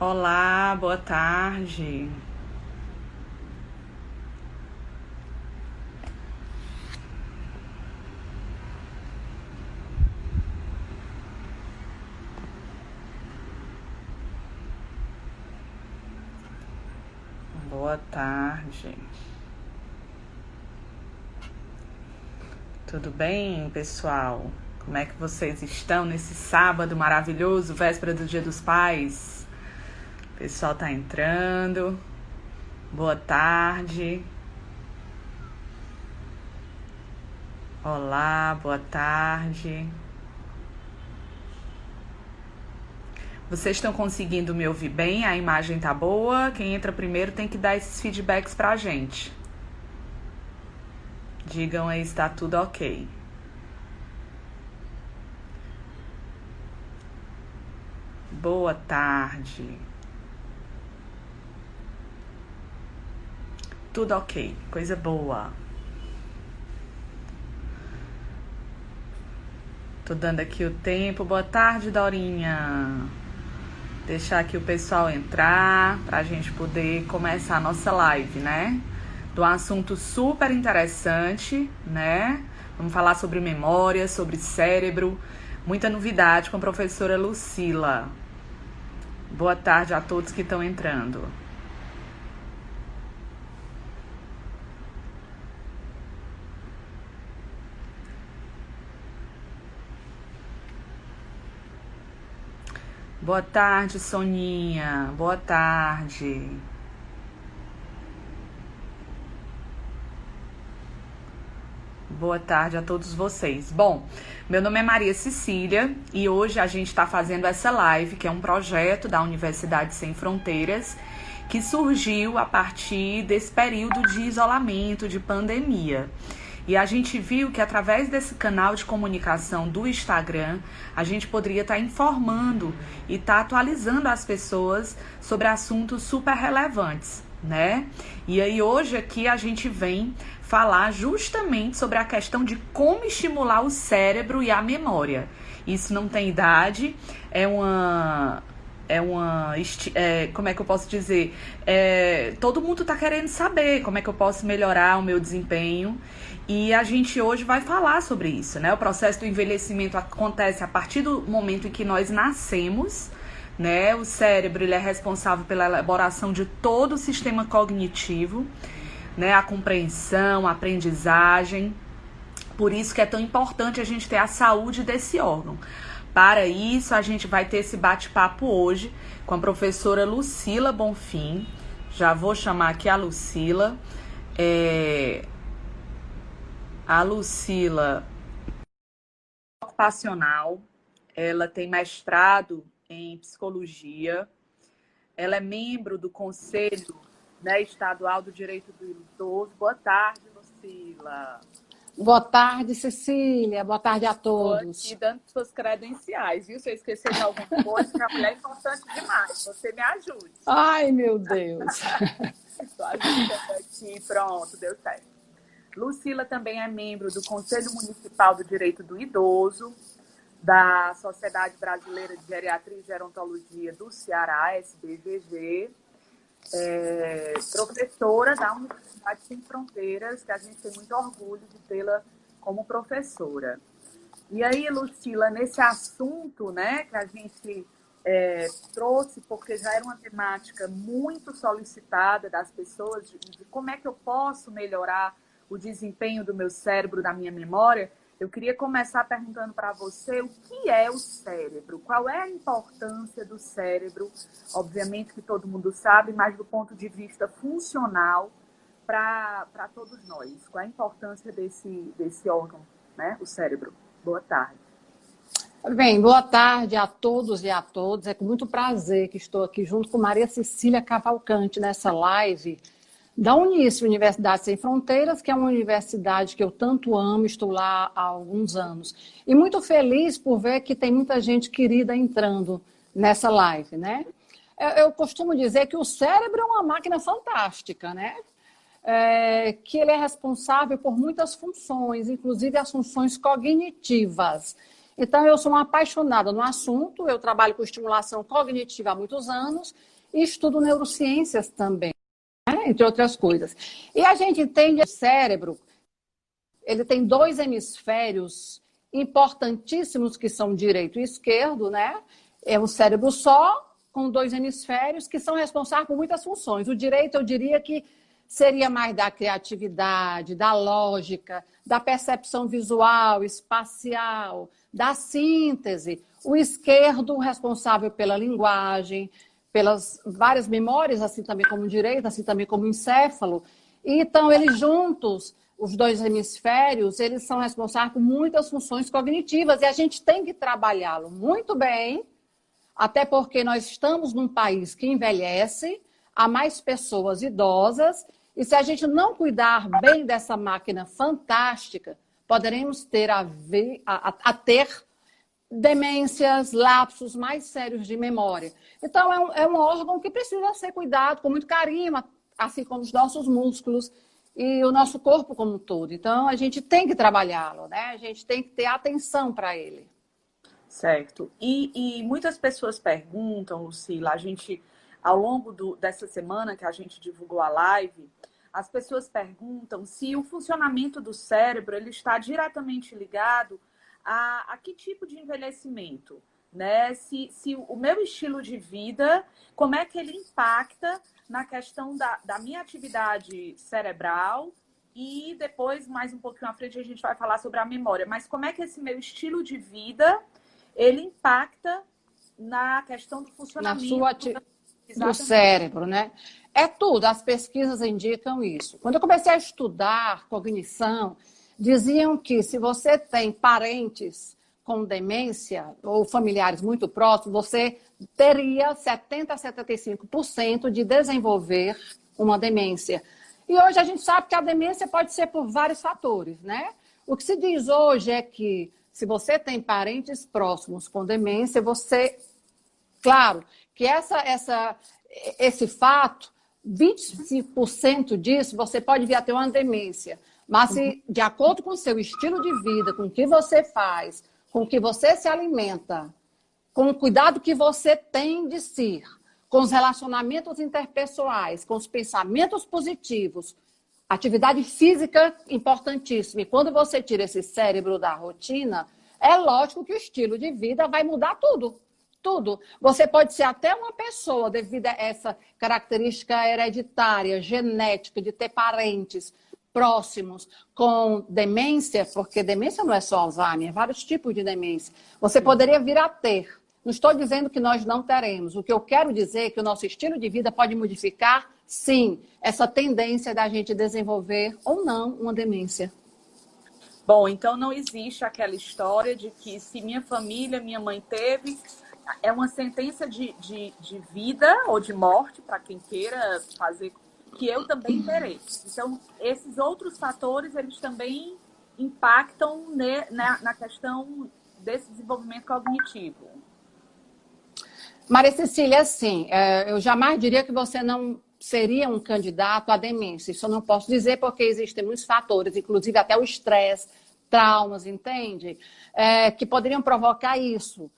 Olá, boa tarde. Boa tarde. Tudo bem, pessoal? Como é que vocês estão nesse sábado maravilhoso, véspera do Dia dos Pais? O pessoal tá entrando. Boa tarde. Olá, boa tarde. Vocês estão conseguindo me ouvir bem? A imagem tá boa? Quem entra primeiro tem que dar esses feedbacks pra gente. Digam aí se tá tudo ok. Boa tarde. Tudo ok, coisa boa. Tô dando aqui o tempo. Boa tarde, Dorinha. Deixar aqui o pessoal entrar pra gente poder começar a nossa live, né? Do assunto super interessante, né? Vamos falar sobre memória, sobre cérebro. Muita novidade com a professora Lucila. Boa tarde a todos que estão entrando. Boa tarde, Soninha. Boa tarde. Boa tarde a todos vocês. Bom, meu nome é Maria Cecília e hoje a gente está fazendo essa live, que é um projeto da Universidade Sem Fronteiras, que surgiu a partir desse período de isolamento, de pandemia. E a gente viu que através desse canal de comunicação do Instagram, a gente poderia estar informando e estar atualizando as pessoas sobre assuntos super relevantes, né? E aí hoje aqui a gente vem falar justamente sobre a questão de como estimular o cérebro e a memória. Isso não tem idade, como é que eu posso dizer? Todo mundo tá querendo saber como é que eu posso melhorar o meu desempenho. E a gente hoje vai falar sobre isso, né? O processo do envelhecimento acontece a partir do momento em que nós nascemos, né? O cérebro ele é responsável pela elaboração de todo o sistema cognitivo, né? A compreensão, a aprendizagem. Por isso que é tão importante a gente ter a saúde desse órgão. Para isso, a gente vai ter esse bate-papo hoje com a professora Lucila Bonfim. Já vou chamar aqui a Lucila. A Lucila é ocupacional, ela tem mestrado em psicologia, ela é membro do Conselho, né, Estadual do Direito do Idoso. Boa tarde, Lucila. Boa tarde, Cecília. Boa tarde a Estou todos. aqui dando suas credenciais, viu? Se eu esquecer de alguma coisa, minha mulher é importante demais. Você me ajude. Ai, meu Deus. Estou ajudando aqui, pronto, deu certo. Lucila também é membro do Conselho Municipal do Direito do Idoso, da Sociedade Brasileira de Geriatria e Gerontologia do Ceará, SBGG, professora da Universidade Sem Fronteiras, que a gente tem muito orgulho de tê-la como professora. E aí, Lucila, nesse assunto, né, que a gente trouxe, porque já era uma temática muito solicitada das pessoas, de como é que eu posso melhorar o desempenho do meu cérebro, da minha memória, eu queria começar perguntando para você o que é o cérebro, qual é a importância do cérebro, obviamente que todo mundo sabe, mas do ponto de vista funcional para todos nós. Qual é a importância desse órgão, né, o cérebro? Boa tarde. Bem, boa tarde a todos e a todas. É com muito prazer que estou aqui junto com Maria Cecília Cavalcante nessa live da Unisf, Universidade Sem Fronteiras, que é uma universidade que eu tanto amo, estou lá há alguns anos. E muito feliz por ver que tem muita gente querida entrando nessa live, né? Eu costumo dizer que o cérebro é uma máquina fantástica, né? Que ele é responsável por muitas funções, inclusive as funções cognitivas. Então, eu sou uma apaixonada no assunto, eu trabalho com estimulação cognitiva há muitos anos e estudo neurociências também, né? Entre outras coisas. E a gente entende que o cérebro, ele tem dois hemisférios importantíssimos que são direito e esquerdo, né? É o cérebro só, com dois hemisférios que são responsáveis por muitas funções. O direito, eu diria que seria mais da criatividade, da lógica, da percepção visual, espacial, da síntese. O esquerdo, responsável pela linguagem, pelas várias memórias, assim também como o direito, assim também como o encéfalo. E, então, eles juntos, os dois hemisférios, eles são responsáveis por muitas funções cognitivas e a gente tem que trabalhá-lo muito bem, até porque nós estamos num país que envelhece, há mais pessoas idosas, e se a gente não cuidar bem dessa máquina fantástica, poderemos ter a ter demências, lapsos mais sérios de memória. Então, é um órgão que precisa ser cuidado com muito carinho, assim como os nossos músculos e o nosso corpo como um todo. Então, a gente tem que trabalhá-lo, né? A gente tem que ter atenção para ele. Certo. E muitas pessoas perguntam, Lucila, a gente, ao longo dessa semana que a gente divulgou a live, as pessoas perguntam se o funcionamento do cérebro ele está diretamente ligado a que tipo de envelhecimento, né? Se o meu estilo de vida, como é que ele impacta na questão da minha atividade cerebral e depois, mais um pouquinho à frente, a gente vai falar sobre a memória. Mas como é que esse meu estilo de vida, ele impacta na questão do funcionamento do cérebro, né? É tudo, as pesquisas indicam isso. Quando eu comecei a estudar cognição, diziam que se você tem parentes com demência ou familiares muito próximos, você teria 70% a 75% de desenvolver uma demência. E hoje a gente sabe que a demência pode ser por vários fatores, né? O que se diz hoje é que se você tem parentes próximos com demência, você... Claro que esse fato, 25% disso, você pode vir a ter uma demência. Mas se, de acordo com o seu estilo de vida, com o que você faz, com o que você se alimenta, com o cuidado que você tem de si, com os relacionamentos interpessoais, com os pensamentos positivos, atividade física importantíssima. E quando você tira esse cérebro da rotina, é lógico que o estilo de vida vai mudar tudo. Tudo. Você pode ser até uma pessoa, devido a essa característica hereditária, genética, de ter parentes próximos com demência, porque demência não é só Alzheimer, é vários tipos de demência. Você poderia vir a ter. Não estou dizendo que nós não teremos. O que eu quero dizer é que o nosso estilo de vida pode modificar, sim, essa tendência da gente desenvolver ou não uma demência. Bom, então não existe aquela história de que se minha família, minha mãe teve... É uma sentença de vida ou de morte, para quem queira fazer, que eu também terei. Então, esses outros fatores, eles também impactam na questão desse desenvolvimento cognitivo. Maria Cecília, assim, eu jamais diria que você não seria um candidato à demência. Isso eu não posso dizer porque existem muitos fatores, inclusive até o estresse, traumas, entende? Que poderiam provocar isso.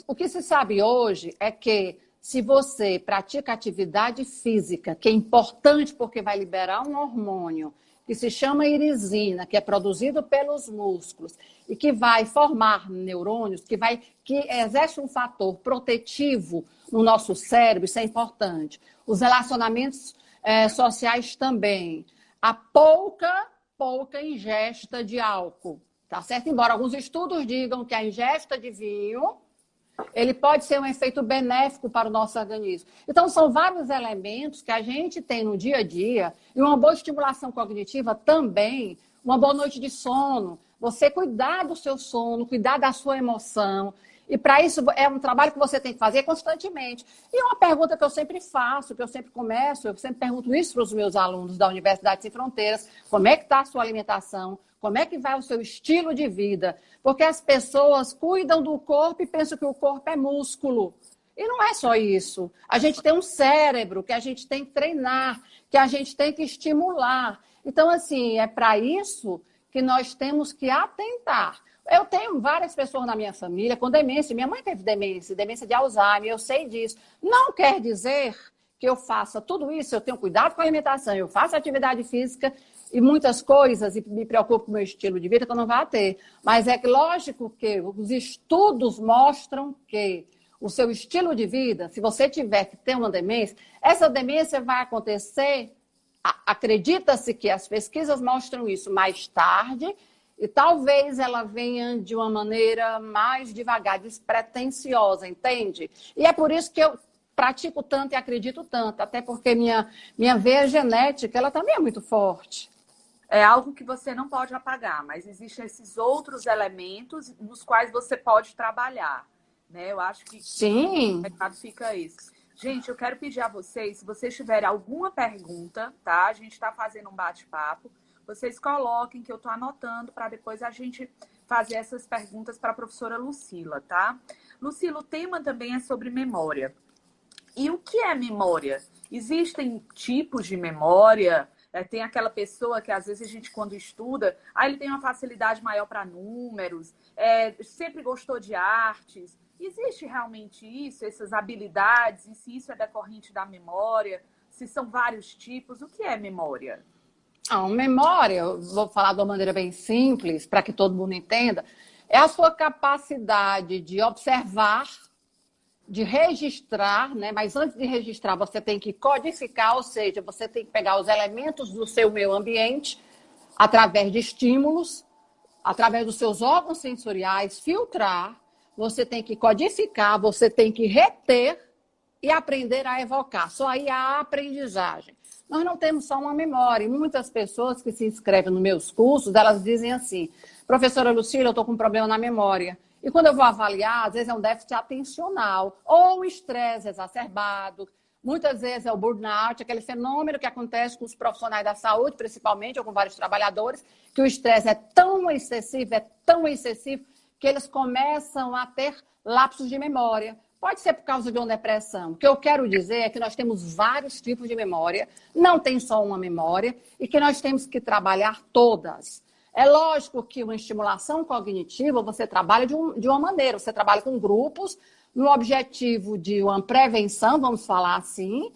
O que se sabe hoje é que se você pratica atividade física, que é importante porque vai liberar um hormônio que se chama irisina, que é produzido pelos músculos e que vai formar neurônios, que exerce um fator protetivo no nosso cérebro, isso é importante. Os relacionamentos sociais também. A pouca ingesta de álcool. Tá certo? Embora alguns estudos digam que a ingesta de vinho, ele pode ser um efeito benéfico para o nosso organismo. Então, são vários elementos que a gente tem no dia a dia e uma boa estimulação cognitiva também, uma boa noite de sono, você cuidar do seu sono, cuidar da sua emoção. E para isso é um trabalho que você tem que fazer constantemente. E uma pergunta que eu sempre faço, que eu sempre começo, eu sempre pergunto isso para os meus alunos da Universidade Sem Fronteiras, como é que está a sua alimentação? Como é que vai o seu estilo de vida? Porque as pessoas cuidam do corpo e pensam que o corpo é músculo. E não é só isso. A gente tem um cérebro que a gente tem que treinar, que a gente tem que estimular. Então, assim, é para isso que nós temos que atentar. Eu tenho várias pessoas na minha família com demência. Minha mãe teve demência, demência de Alzheimer, eu sei disso. Não quer dizer que eu faça tudo isso, eu tenho cuidado com a alimentação, eu faço atividade física e muitas coisas, e me preocupo com o meu estilo de vida, que eu não vá ter. Mas é lógico que os estudos mostram que o seu estilo de vida, se você tiver que ter uma demência, essa demência vai acontecer, acredita-se que as pesquisas mostram isso mais tarde, e talvez ela venha de uma maneira mais devagar, despretensiosa, entende? E é por isso que eu pratico tanto e acredito tanto, até porque minha veia genética, ela também é muito forte. É algo que você não pode apagar, mas existem esses outros elementos nos quais você pode trabalhar, né? Eu acho que Sim. o recado fica isso. Gente, eu quero pedir a vocês, se vocês tiverem alguma pergunta, tá? A gente está fazendo um bate-papo. Vocês coloquem que eu estou anotando para depois a gente fazer essas perguntas para a professora Lucila, tá? Lucila, o tema também é sobre memória. E o que é memória? Existem tipos de memória? Tem aquela pessoa que às vezes a gente quando estuda, ele tem uma facilidade maior para números, sempre gostou de artes. Existe realmente isso, essas habilidades? E se isso é decorrente da memória? Se são vários tipos? O que é memória? Memória, eu vou falar de uma maneira bem simples, para que todo mundo entenda, é a sua capacidade de observar, de registrar, né? Mas antes de registrar, você tem que codificar, ou seja, você tem que pegar os elementos do seu meio ambiente, através de estímulos, através dos seus órgãos sensoriais, filtrar, você tem que codificar, você tem que reter e aprender a evocar. Só aí a aprendizagem. Nós não temos só uma memória. E muitas pessoas que se inscrevem nos meus cursos, elas dizem assim, professora Lucila, eu estou com um problema na memória. E quando eu vou avaliar, às vezes é um déficit atencional ou um estresse exacerbado. Muitas vezes é o burnout, aquele fenômeno que acontece com os profissionais da saúde, principalmente, ou com vários trabalhadores, que o estresse é tão excessivo, que eles começam a ter lapsos de memória. Pode ser por causa de uma depressão. O que eu quero dizer é que nós temos vários tipos de memória, não tem só uma memória, e que nós temos que trabalhar todas. É lógico que uma estimulação cognitiva, você trabalha de uma maneira, você trabalha com grupos, no objetivo de uma prevenção, vamos falar assim,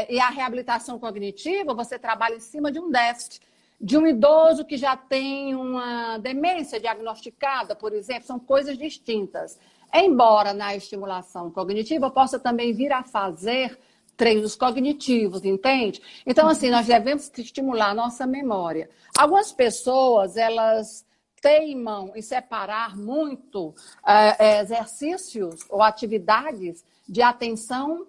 e a reabilitação cognitiva, você trabalha em cima de um déficit, de um idoso que já tem uma demência diagnosticada, por exemplo, são coisas distintas. Embora na estimulação cognitiva eu possa também vir a fazer treinos cognitivos, entende? Então, assim, nós devemos estimular a nossa memória. Algumas pessoas, elas teimam em separar muito exercícios ou atividades de atenção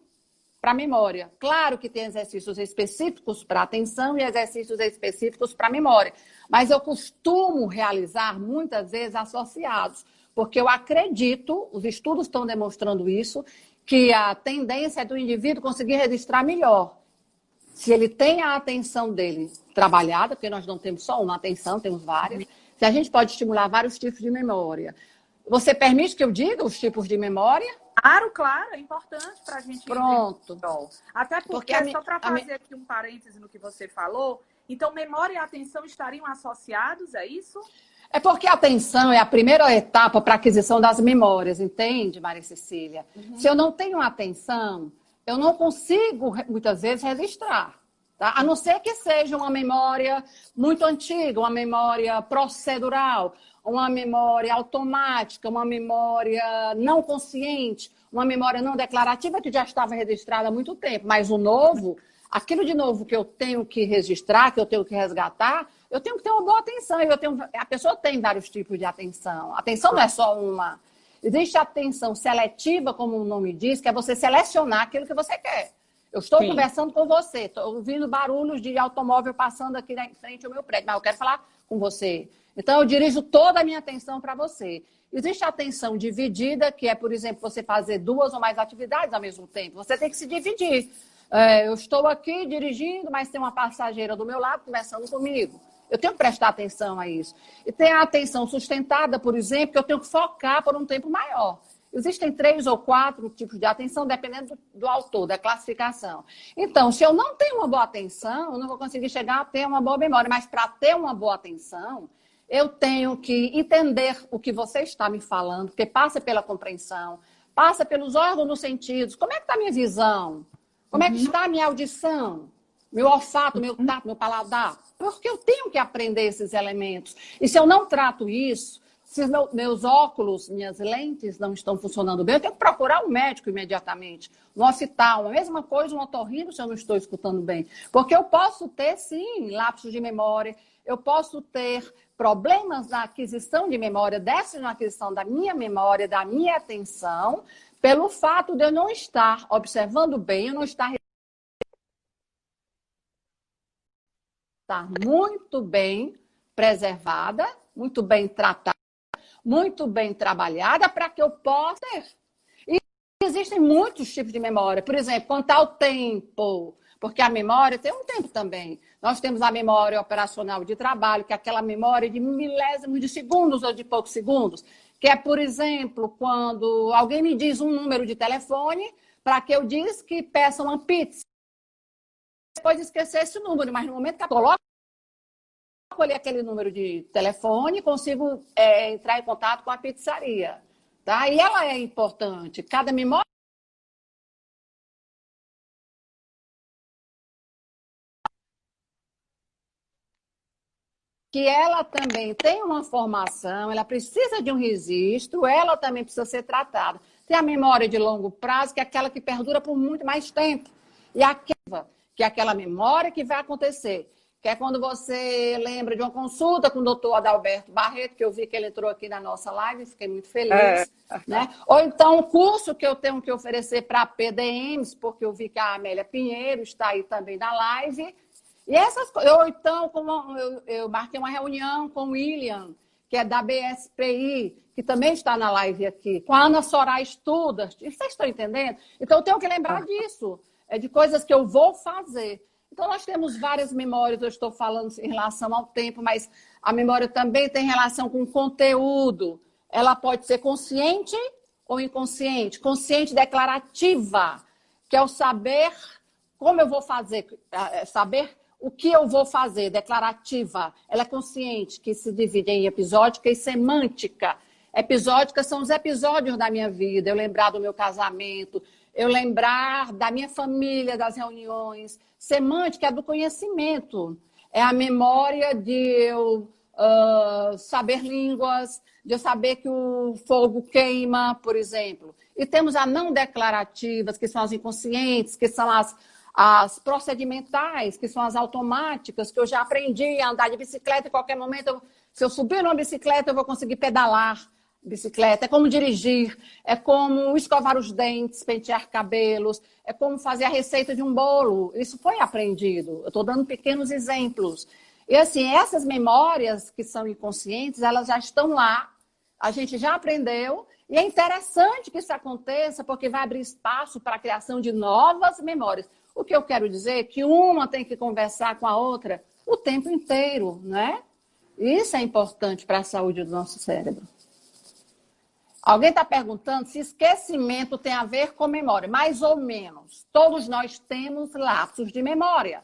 para a memória. Claro que tem exercícios específicos para atenção e exercícios específicos para a memória, mas eu costumo realizar muitas vezes associados, porque eu acredito, os estudos estão demonstrando isso, que a tendência é do indivíduo conseguir registrar melhor. Se ele tem a atenção dele trabalhada, porque nós não temos só uma atenção, temos várias, se a gente pode estimular vários tipos de memória. Você permite que eu diga os tipos de memória? Claro, é importante para a gente Pronto. entender. Até porque só para fazer aqui um parêntese no que você falou, então memória e atenção estariam associados, é isso? É porque a atenção é a primeira etapa para a aquisição das memórias, entende, Maria Cecília? Se eu não tenho atenção, eu não consigo, muitas vezes, registrar. Tá? A não ser que seja uma memória muito antiga, uma memória procedural, uma memória automática, uma memória não consciente, uma memória não declarativa que já estava registrada há muito tempo. Mas o novo, aquilo de novo que eu tenho que registrar, que eu tenho que resgatar, eu tenho que ter uma boa atenção. A pessoa tem vários tipos de atenção. A atenção não é só uma. Existe a atenção seletiva, como o nome diz, que é você selecionar aquilo que você quer. Eu estou conversando com você, estou ouvindo barulhos de automóvel passando aqui em frente ao meu prédio, mas eu quero falar com você. Então, eu dirijo toda a minha atenção para você. Existe a atenção dividida, que é, por exemplo, você fazer 2 ou mais atividades ao mesmo tempo. Você tem que se dividir. Eu estou aqui dirigindo, mas tem uma passageira do meu lado conversando comigo. Eu tenho que prestar atenção a isso. E tem a atenção sustentada, por exemplo, que eu tenho que focar por um tempo maior. Existem 3 ou 4 tipos de atenção, dependendo do autor, da classificação. Então, se eu não tenho uma boa atenção, eu não vou conseguir chegar a ter uma boa memória. Mas para ter uma boa atenção, eu tenho que entender o que você está me falando, porque passa pela compreensão, passa pelos órgãos dos sentidos. Como é que está a minha visão? Como é que está a minha audição? Meu olfato, meu tato, meu paladar? Porque eu tenho que aprender esses elementos. E se eu não trato isso, se meus óculos, minhas lentes não estão funcionando bem, eu tenho que procurar um médico imediatamente. Um oftalmo, a mesma coisa, um otorrino se eu não estou escutando bem. Porque eu posso ter, sim, lapsos de memória, eu posso ter problemas na aquisição de memória, déficit na aquisição da minha memória, da minha atenção, pelo fato de eu não estar observando bem, eu não estar muito bem preservada, muito bem tratada, muito bem trabalhada para que eu possa ter. E existem muitos tipos de memória. Por exemplo, contar o tempo, porque a memória tem um tempo também. Nós temos a memória operacional de trabalho, que é aquela memória de milésimos de segundos ou de poucos segundos, que é, por exemplo, quando alguém me diz um número de telefone para que eu diz que peça uma pizza. Depois esquecer esse número, mas no momento que eu coloco ali aquele número de telefone, consigo entrar em contato com a pizzaria. Tá? E ela é importante. Cada memória que ela também tem uma formação, ela precisa de um registro, ela também precisa ser tratada. Tem a memória de longo prazo, que é aquela que perdura por muito mais tempo. E aquela, que é aquela memória que vai acontecer. Que é quando você lembra de uma consulta com o doutor Adalberto Barreto, que eu vi que ele entrou aqui na nossa live, fiquei muito feliz. Né? Ou então o curso que eu tenho que oferecer para PDMs, porque eu vi que a Amélia Pinheiro está aí também na live. E essas coisas, então, eu marquei uma reunião com o William, que é da BSPI, que também está na live aqui, com a Ana Soraya Estudas. Vocês estão entendendo? Então, eu tenho que lembrar disso, de coisas que eu vou fazer. Então, nós temos várias memórias, eu estou falando em relação ao tempo, mas a memória também tem relação com o conteúdo. Ela pode ser consciente ou inconsciente. Consciente declarativa, que é o saber como eu vou fazer, saber o que eu vou fazer, declarativa. Ela é consciente, que se divide em episódica e semântica. Episódica são os episódios da minha vida, eu lembrar do meu casamento, eu lembrar da minha família, das reuniões. Semântica é do conhecimento, é a memória de eu saber línguas, de eu saber que o fogo queima, por exemplo. E temos a não declarativas, que são as inconscientes, que são as procedimentais, que são as automáticas, que eu já aprendi a andar de bicicleta em qualquer momento. Se eu subir numa bicicleta, eu vou conseguir pedalar bicicleta. É como dirigir, é como escovar os dentes, pentear cabelos, é como fazer a receita de um bolo. Isso foi aprendido. Eu estou dando pequenos exemplos. E assim, essas memórias que são inconscientes, elas já estão lá, a gente já aprendeu, e é interessante que isso aconteça, porque vai abrir espaço para a criação de novas memórias. O que eu quero dizer é que uma tem que conversar com a outra o tempo inteiro, né? Isso é importante para a saúde do nosso cérebro. Alguém está perguntando se esquecimento tem a ver com memória. Mais ou menos. Todos nós temos lapsos de memória,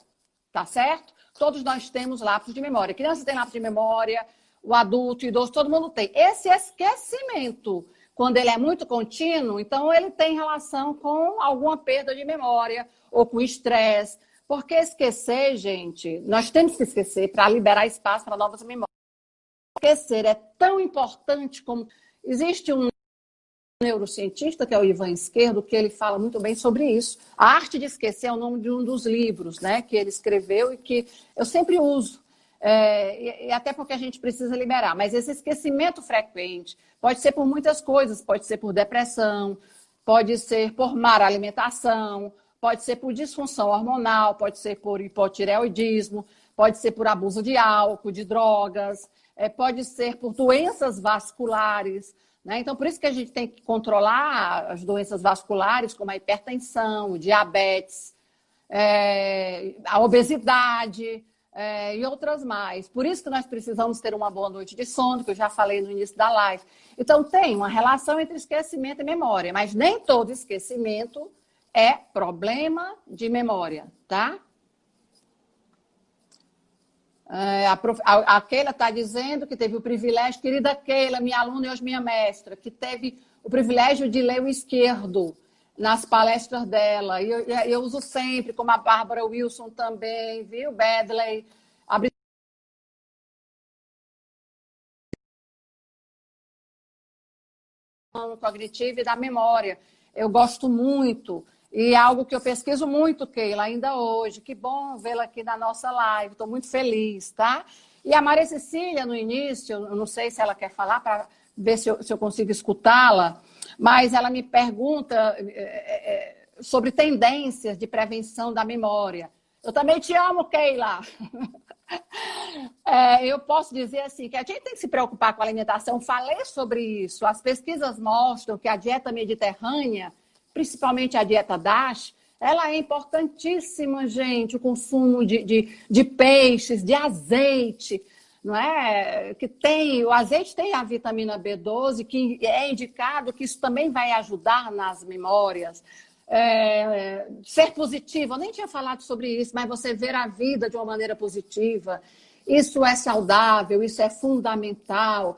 tá certo? Todos nós temos lapsos de memória. A criança tem lapsos de memória, o adulto, o idoso, todo mundo tem. Esse esquecimento, quando ele é muito contínuo, então ele tem relação com alguma perda de memória ou com estresse. Porque esquecer, gente, nós temos que esquecer para liberar espaço para novas memórias. Esquecer é tão importante como... Existe um neurocientista, que é o Ivan Esquerdo, que ele fala muito bem sobre isso. A Arte de Esquecer é o nome de um dos livros, né, que ele escreveu e que eu sempre uso. E até porque a gente precisa liberar. Mas esse esquecimento frequente pode ser por muitas coisas. Pode ser por depressão, pode ser por má alimentação, pode ser por disfunção hormonal, pode ser por hipotireoidismo, pode ser por abuso de álcool, de drogas, pode ser por doenças vasculares. Né? Então, por isso que a gente tem que controlar as doenças vasculares, como a hipertensão, o diabetes, a obesidade e outras mais. Por isso que nós precisamos ter uma boa noite de sono, que eu já falei no início da live. Então, tem uma relação entre esquecimento e memória, mas nem todo esquecimento é problema de memória, tá? A Keila está dizendo que teve o privilégio, querida Keila, minha aluna e hoje minha mestra, que teve o privilégio de ler o esquerdo nas palestras dela. E eu uso sempre, como a Bárbara Wilson também, viu, Bedley? Cognitiva e da memória. Eu gosto muito. E é algo que eu pesquiso muito, Keila, ainda hoje. Que bom vê-la aqui na nossa live. Estou muito feliz, tá? E a Maria Cecília, no início, eu não sei se ela quer falar para ver se eu consigo escutá-la, mas ela me pergunta sobre tendências de prevenção da memória. Eu também te amo, Keila. Eu posso dizer assim, que a gente tem que se preocupar com a alimentação. Falei sobre isso. As pesquisas mostram que a dieta mediterrânea, principalmente a dieta DASH, ela é importantíssima, gente. O consumo de peixes, de azeite, não é? O azeite tem a vitamina B12, que é indicado que isso também vai ajudar nas memórias. Ser positivo, eu nem tinha falado sobre isso, mas você ver a vida de uma maneira positiva, isso é saudável, isso é fundamental,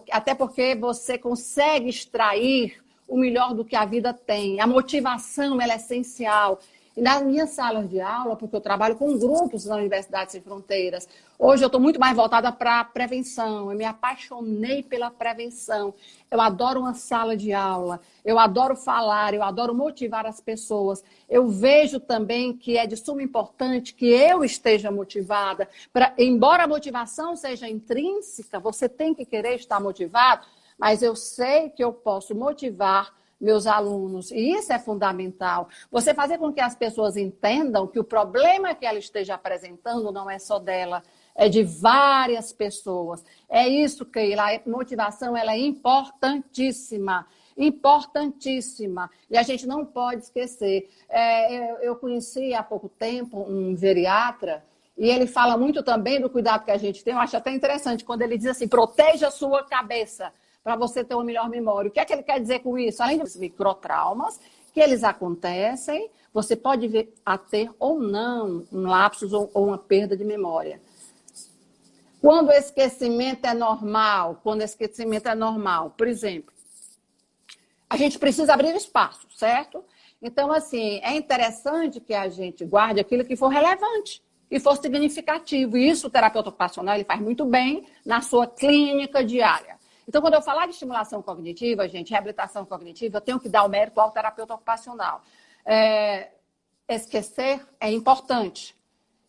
até porque você consegue extrair o melhor do que a vida tem. A motivação ela é essencial. E nas minhas salas de aula, porque eu trabalho com grupos na Universidade Sem Fronteiras, hoje eu estou muito mais voltada para a prevenção. Eu me apaixonei pela prevenção. Eu adoro uma sala de aula, eu adoro falar, eu adoro motivar as pessoas. Eu vejo também que é de suma importância que eu esteja motivada. Embora a motivação seja intrínseca, você tem que querer estar motivado, mas eu sei que eu posso motivar meus alunos, e isso é fundamental. Você fazer com que as pessoas entendam que o problema que ela esteja apresentando não é só dela, é de várias pessoas. É isso, Keila, a motivação ela é importantíssima, importantíssima. E a gente não pode esquecer. Eu conheci há pouco tempo um geriatra, e ele fala muito também do cuidado que a gente tem. Eu acho até interessante quando ele diz assim, proteja a sua cabeça, para você ter uma melhor memória. O que é que ele quer dizer com isso? Além dos microtraumas, que eles acontecem, você pode vir a ter ou não um lapsus ou uma perda de memória. Quando o esquecimento é normal, por exemplo, a gente precisa abrir espaço, certo? Então, assim, é interessante que a gente guarde aquilo que for relevante e for significativo. E isso o terapeuta ocupacional ele faz muito bem na sua clínica diária. Então, quando eu falar de estimulação cognitiva, gente, reabilitação cognitiva, eu tenho que dar o mérito ao terapeuta ocupacional. Esquecer é importante.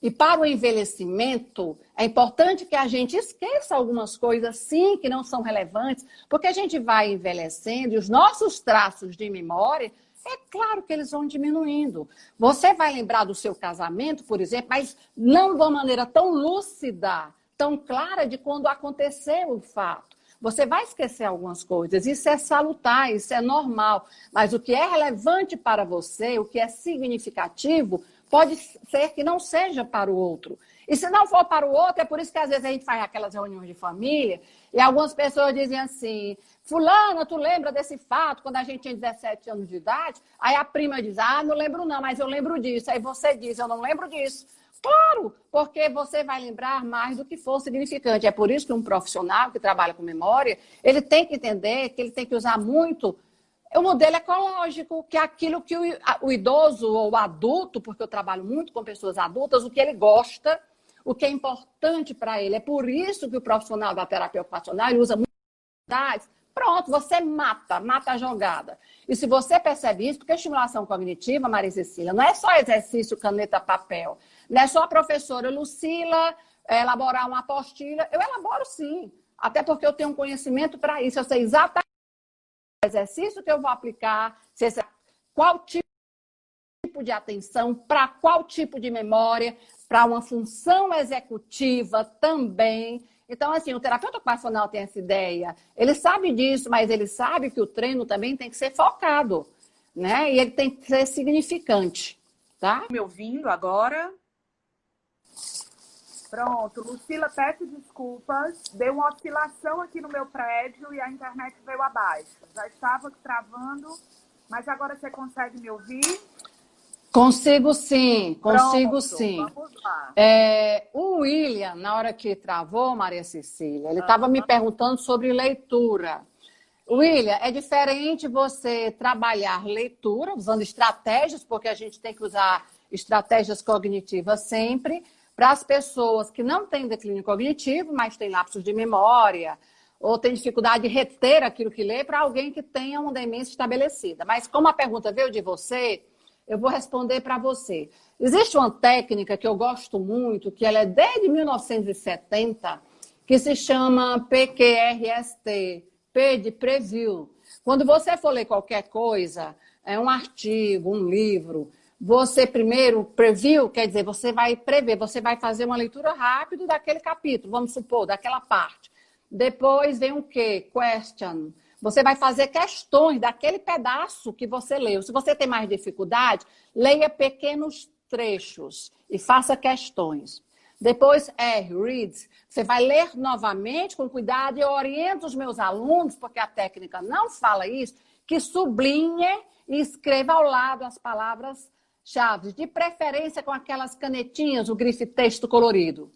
E para o envelhecimento, é importante que a gente esqueça algumas coisas, sim, que não são relevantes, porque a gente vai envelhecendo e os nossos traços de memória, é claro que eles vão diminuindo. Você vai lembrar do seu casamento, por exemplo, mas não de uma maneira tão lúcida, tão clara de quando aconteceu o fato. Você vai esquecer algumas coisas, isso é salutar, isso é normal. Mas o que é relevante para você, o que é significativo, pode ser que não seja para o outro. E se não for para o outro, é por isso que às vezes a gente faz aquelas reuniões de família e algumas pessoas dizem assim, fulana, tu lembra desse fato quando a gente tinha 17 anos de idade? Aí a prima diz, não lembro não, mas eu lembro disso. Aí você diz, eu não lembro disso. Claro, porque você vai lembrar mais do que for significante. É por isso que um profissional que trabalha com memória, ele tem que entender que ele tem que usar muito o modelo ecológico, que é aquilo que o idoso ou o adulto, porque eu trabalho muito com pessoas adultas, o que ele gosta, o que é importante para ele. É por isso que o profissional da terapia ocupacional ele usa muitas. Pronto, você mata a jogada. E se você percebe isso, porque a estimulação cognitiva, Maria Cecília, não é só exercício, caneta, papel. Não é só a professora Lucila elaborar uma apostila. Eu elaboro sim, até porque eu tenho um conhecimento para isso. Eu sei exatamente o exercício que eu vou aplicar, qual tipo de atenção, para qual tipo de memória, para uma função executiva também. Então, assim, o terapeuta ocupacional tem essa ideia. Ele sabe disso, mas ele sabe que o treino também tem que ser focado, né? E ele tem que ser significante, tá? Me ouvindo agora? Pronto, Lucila, peço desculpas. Deu uma oscilação aqui no meu prédio e a internet veio abaixo. Já estava travando, mas agora você consegue me ouvir? Consigo sim, consigo Pronto, sim. vamos lá. O William, na hora que travou, Maria Cecília, ele estava me Aham. perguntando sobre leitura. William, é diferente você trabalhar leitura usando estratégias, porque a gente tem que usar estratégias cognitivas sempre, para as pessoas que não têm declínio cognitivo, mas têm lapsos de memória, ou têm dificuldade de reter aquilo que lê, para alguém que tenha uma demência estabelecida. Mas como a pergunta veio de você, eu vou responder para você. Existe uma técnica que eu gosto muito, que ela é desde 1970, que se chama PQRST, P de preview. Quando você for ler qualquer coisa, um artigo, um livro, você primeiro preview, quer dizer, você vai prever, você vai fazer uma leitura rápida daquele capítulo, vamos supor, daquela parte. Depois vem o quê? Question. Você vai fazer questões daquele pedaço que você leu. Se você tem mais dificuldade, leia pequenos trechos e faça questões. Depois, read. Você vai ler novamente com cuidado e eu oriento os meus alunos, porque a técnica não fala isso, que sublinhe e escreva ao lado as palavras-chave, de preferência com aquelas canetinhas, o grife texto colorido.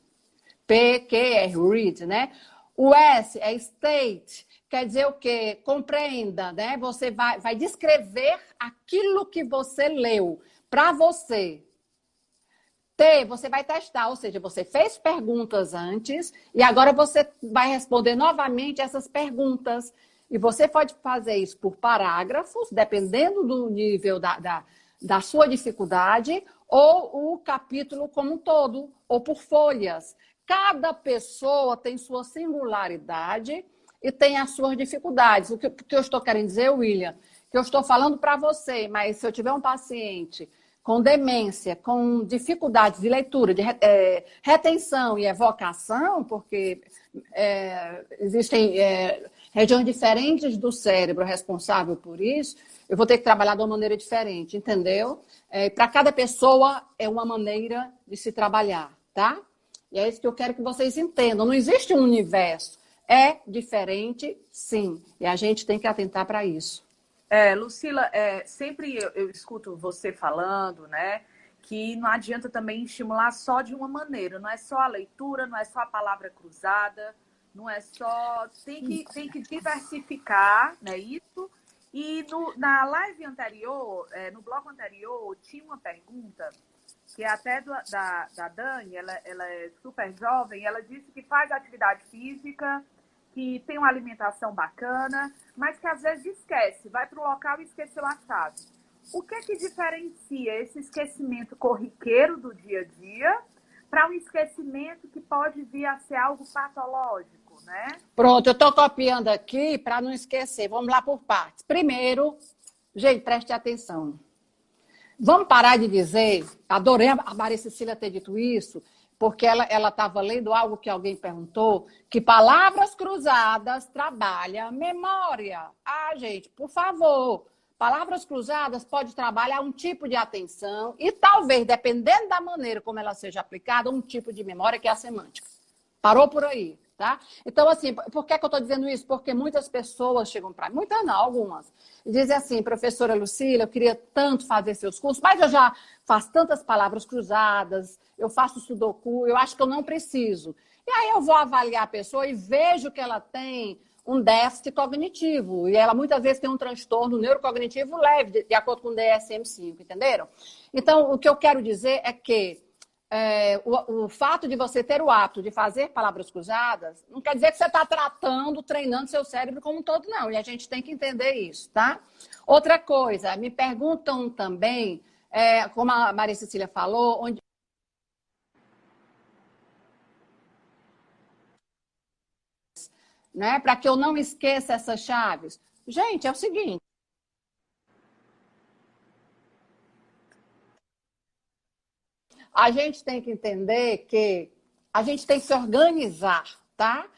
PQR, read, né? O S é state, quer dizer o quê? Compreenda, né? Você vai descrever aquilo que você leu para você. T, você vai testar, ou seja, você fez perguntas antes e agora você vai responder novamente essas perguntas. E você pode fazer isso por parágrafos, dependendo do nível da sua dificuldade, ou o capítulo como um todo, ou por folhas. Cada pessoa tem sua singularidade e tem as suas dificuldades. O que eu estou querendo dizer, William, que eu estou falando para você, mas se eu tiver um paciente com demência, com dificuldades de leitura, de retenção e evocação, porque existem regiões diferentes do cérebro responsável por isso, eu vou ter que trabalhar de uma maneira diferente, entendeu? Para cada pessoa é uma maneira de se trabalhar, tá? E é isso que eu quero que vocês entendam. Não existe um universo. É diferente, sim. E a gente tem que atentar para isso. Lucila, sempre eu escuto você falando, né, que não adianta também estimular só de uma maneira, não é só a leitura, não é só a palavra cruzada, não é só... Tem que diversificar, né, isso. E na live anterior, no bloco anterior, tinha uma pergunta, que é até da Dani, ela é super jovem, ela disse que faz atividade física, que tem uma alimentação bacana, mas que às vezes esquece, vai para o local e esqueceu a chave. O que é que diferencia esse esquecimento corriqueiro do dia a dia para um esquecimento que pode vir a ser algo patológico, né? Pronto, eu estou copiando aqui para não esquecer. Vamos lá por partes. Primeiro, gente, preste atenção. Vamos parar de dizer, adorei a Maria Cecília ter dito isso, porque ela estava lendo algo que alguém perguntou, que palavras cruzadas trabalham memória. Gente, por favor, palavras cruzadas pode trabalhar um tipo de atenção e talvez, dependendo da maneira como ela seja aplicada, um tipo de memória que é a semântica. Parou por aí, tá? Então, assim, por que eu estou dizendo isso? Porque muitas pessoas chegam para mim, muitas não, algumas, e dizem assim, professora Lucília, eu queria tanto fazer seus cursos, mas eu já faço tantas palavras cruzadas, eu faço sudoku, eu acho que eu não preciso. E aí eu vou avaliar a pessoa e vejo que ela tem um déficit cognitivo, e ela muitas vezes tem um transtorno neurocognitivo leve, de acordo com o DSM-5, entenderam? Então, o que eu quero dizer é que o fato de você ter o hábito de fazer palavras cruzadas não quer dizer que você está treinando seu cérebro como um todo, não. E a gente tem que entender isso, tá? Outra coisa, me perguntam também, como a Maria Cecília falou, onde... né, para que eu não esqueça essas chaves. Gente, é o seguinte. A gente tem que entender que a gente tem que se organizar, tá?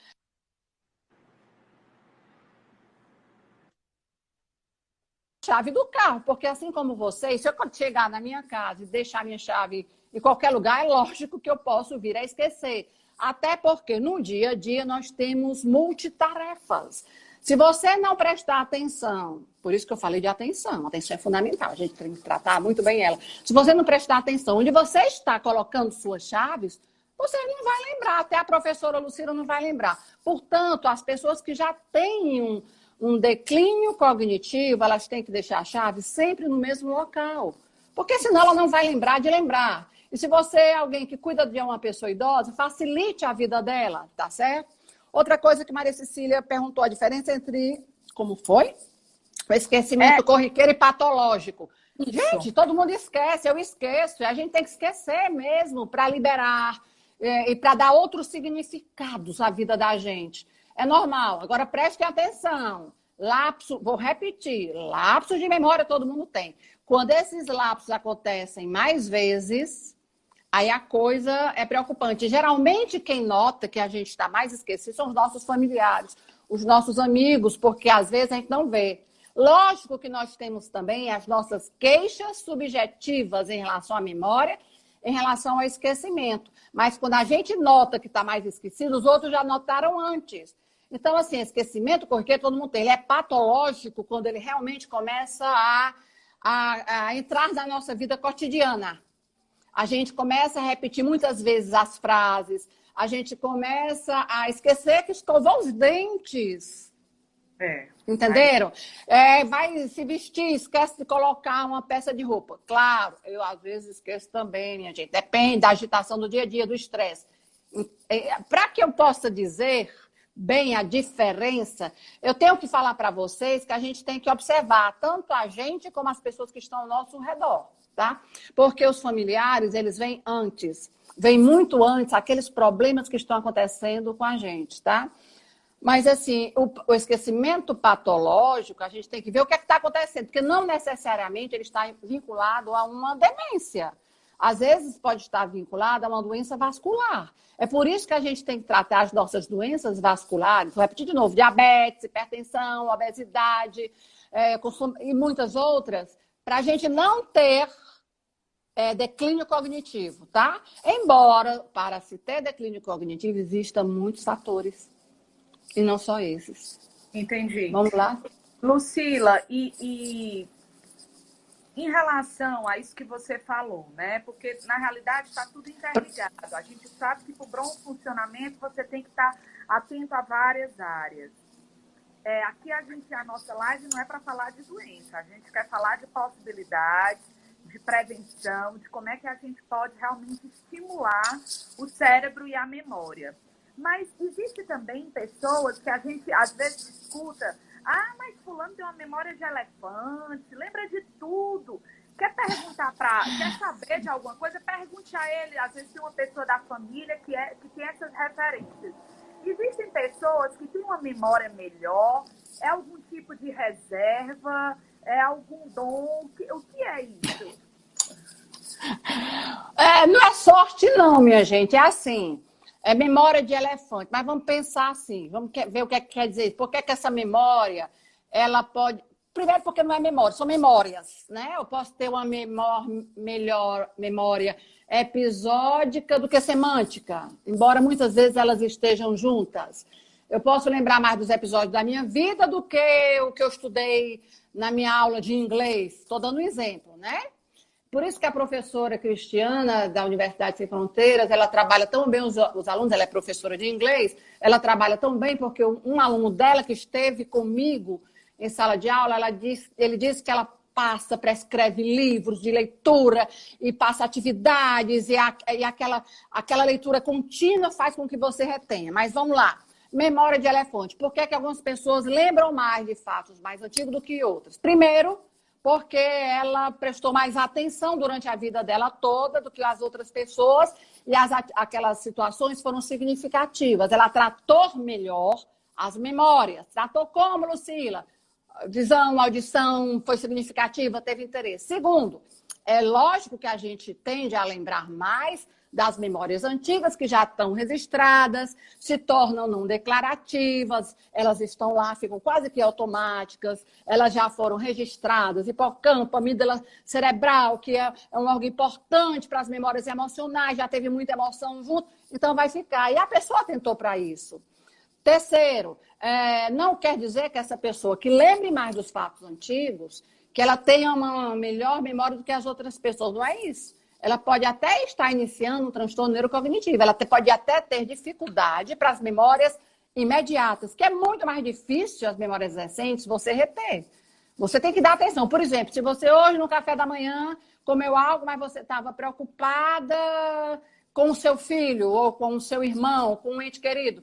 Chave do carro, porque assim como vocês, se eu chegar na minha casa e deixar minha chave em qualquer lugar, é lógico que eu posso vir a esquecer. Até porque no dia a dia nós temos multitarefas. Se você não prestar atenção, por isso que eu falei de atenção é fundamental, a gente tem que tratar muito bem ela. Se você não prestar atenção onde você está colocando suas chaves, você não vai lembrar, até a professora Lucila não vai lembrar. Portanto, as pessoas que já têm um declínio cognitivo, elas têm que deixar a chave sempre no mesmo local, porque senão ela não vai lembrar de lembrar. E se você é alguém que cuida de uma pessoa idosa, facilite a vida dela, tá certo? Outra coisa que Maria Cecília perguntou, a diferença entre, como foi? O esquecimento corriqueiro e patológico. Isso. Gente, todo mundo esquece, eu esqueço. E a gente tem que esquecer mesmo para liberar e para dar outros significados à vida da gente. É normal. Agora, prestem atenção. Lapso, vou repetir, lapsos de memória todo mundo tem. Quando esses lapsos acontecem mais vezes, aí a coisa é preocupante. Geralmente, quem nota que a gente está mais esquecido são os nossos familiares, os nossos amigos, porque às vezes a gente não vê. Lógico que nós temos também as nossas queixas subjetivas em relação à memória, em relação ao esquecimento. Mas quando a gente nota que está mais esquecido, os outros já notaram antes. Então, assim, esquecimento corriqueiro todo mundo tem. Ele é patológico quando ele realmente começa a entrar na nossa vida cotidiana. A gente começa a repetir muitas vezes as frases, a gente começa a esquecer que escovou os dentes. Entenderam? Vai se vestir, esquece de colocar uma peça de roupa. Claro, eu às vezes esqueço também, minha gente. Depende da agitação do dia a dia, do estresse. Para que eu possa dizer bem a diferença, eu tenho que falar para vocês que a gente tem que observar tanto a gente como as pessoas que estão ao nosso redor, tá? Porque os familiares, eles vêm antes, vêm muito antes aqueles problemas que estão acontecendo com a gente, tá? Mas, assim, o esquecimento patológico, a gente tem que ver o que é que está acontecendo, porque não necessariamente ele está vinculado a uma demência. Às vezes pode estar vinculado a uma doença vascular. É por isso que a gente tem que tratar as nossas doenças vasculares, vou repetir de novo, diabetes, hipertensão, obesidade, e muitas outras, para a gente não ter declínio cognitivo, tá? Embora, para se ter declínio cognitivo, existam muitos fatores. E não só esses. Entendi. Vamos lá? Lucila, e em relação a isso que você falou, né? Porque, na realidade, está tudo interligado. A gente sabe que, para o bom funcionamento, você tem que estar atento a várias áreas. Aqui, a nossa live não é para falar de doença. A gente quer falar de possibilidades, de prevenção, de como é que a gente pode realmente estimular o cérebro e a memória. Mas existe também pessoas que a gente às vezes escuta, mas fulano tem uma memória de elefante, lembra de tudo. Quer saber de alguma coisa, pergunte a ele. Às vezes tem uma pessoa da família que tem essas referências. Existem pessoas que têm uma memória melhor, é algum tipo de reserva, é algum dom, o que é isso? Não é sorte não, minha gente, é assim... É memória de elefante, mas vamos pensar assim, vamos ver o que quer dizer. Por que essa memória, ela pode... Primeiro porque não é memória, são memórias, né? Eu posso ter uma melhor memória episódica do que semântica, embora muitas vezes elas estejam juntas. Eu posso lembrar mais dos episódios da minha vida do que o que eu estudei na minha aula de inglês. Estou dando um exemplo, né? Por isso que a professora Cristiana, da Universidade Sem Fronteiras, ela trabalha tão bem os alunos, ela é professora de inglês, ela trabalha tão bem porque um aluno dela que esteve comigo em sala de aula, ele disse que ela prescreve livros de leitura e passa atividades e aquela leitura contínua faz com que você retenha. Mas vamos lá, memória de elefante. Por que algumas pessoas lembram mais de fatos mais antigos do que outras? Primeiro, porque ela prestou mais atenção durante a vida dela toda do que as outras pessoas e aquelas situações foram significativas. Ela tratou melhor as memórias. Tratou como, Lucila? Visão, audição, foi significativa, teve interesse. Segundo, é lógico que a gente tende a lembrar mais das memórias antigas que já estão registradas, se tornam não declarativas, elas estão lá, ficam quase que automáticas, elas já foram registradas, hipocampo, amígdala cerebral, que é um órgão importante para as memórias emocionais, já teve muita emoção junto, então vai ficar. E a pessoa atentou para isso. Terceiro, não quer dizer que essa pessoa que lembre mais dos fatos antigos, que ela tenha uma melhor memória do que as outras pessoas. Não é isso. Ela pode até estar iniciando um transtorno neurocognitivo, ela pode até ter dificuldade para as memórias imediatas, que é muito mais difícil as memórias recentes você reter. Você tem que dar atenção. Por exemplo, se você hoje no café da manhã comeu algo, mas você estava preocupada com o seu filho, ou com o seu irmão, com um ente querido.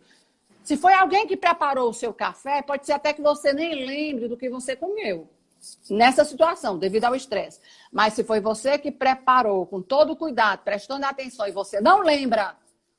Se foi alguém que preparou o seu café, pode ser até que você nem lembre do que você comeu nessa situação, devido ao estresse. Mas se foi você que preparou com todo cuidado, prestando atenção, e você não lembra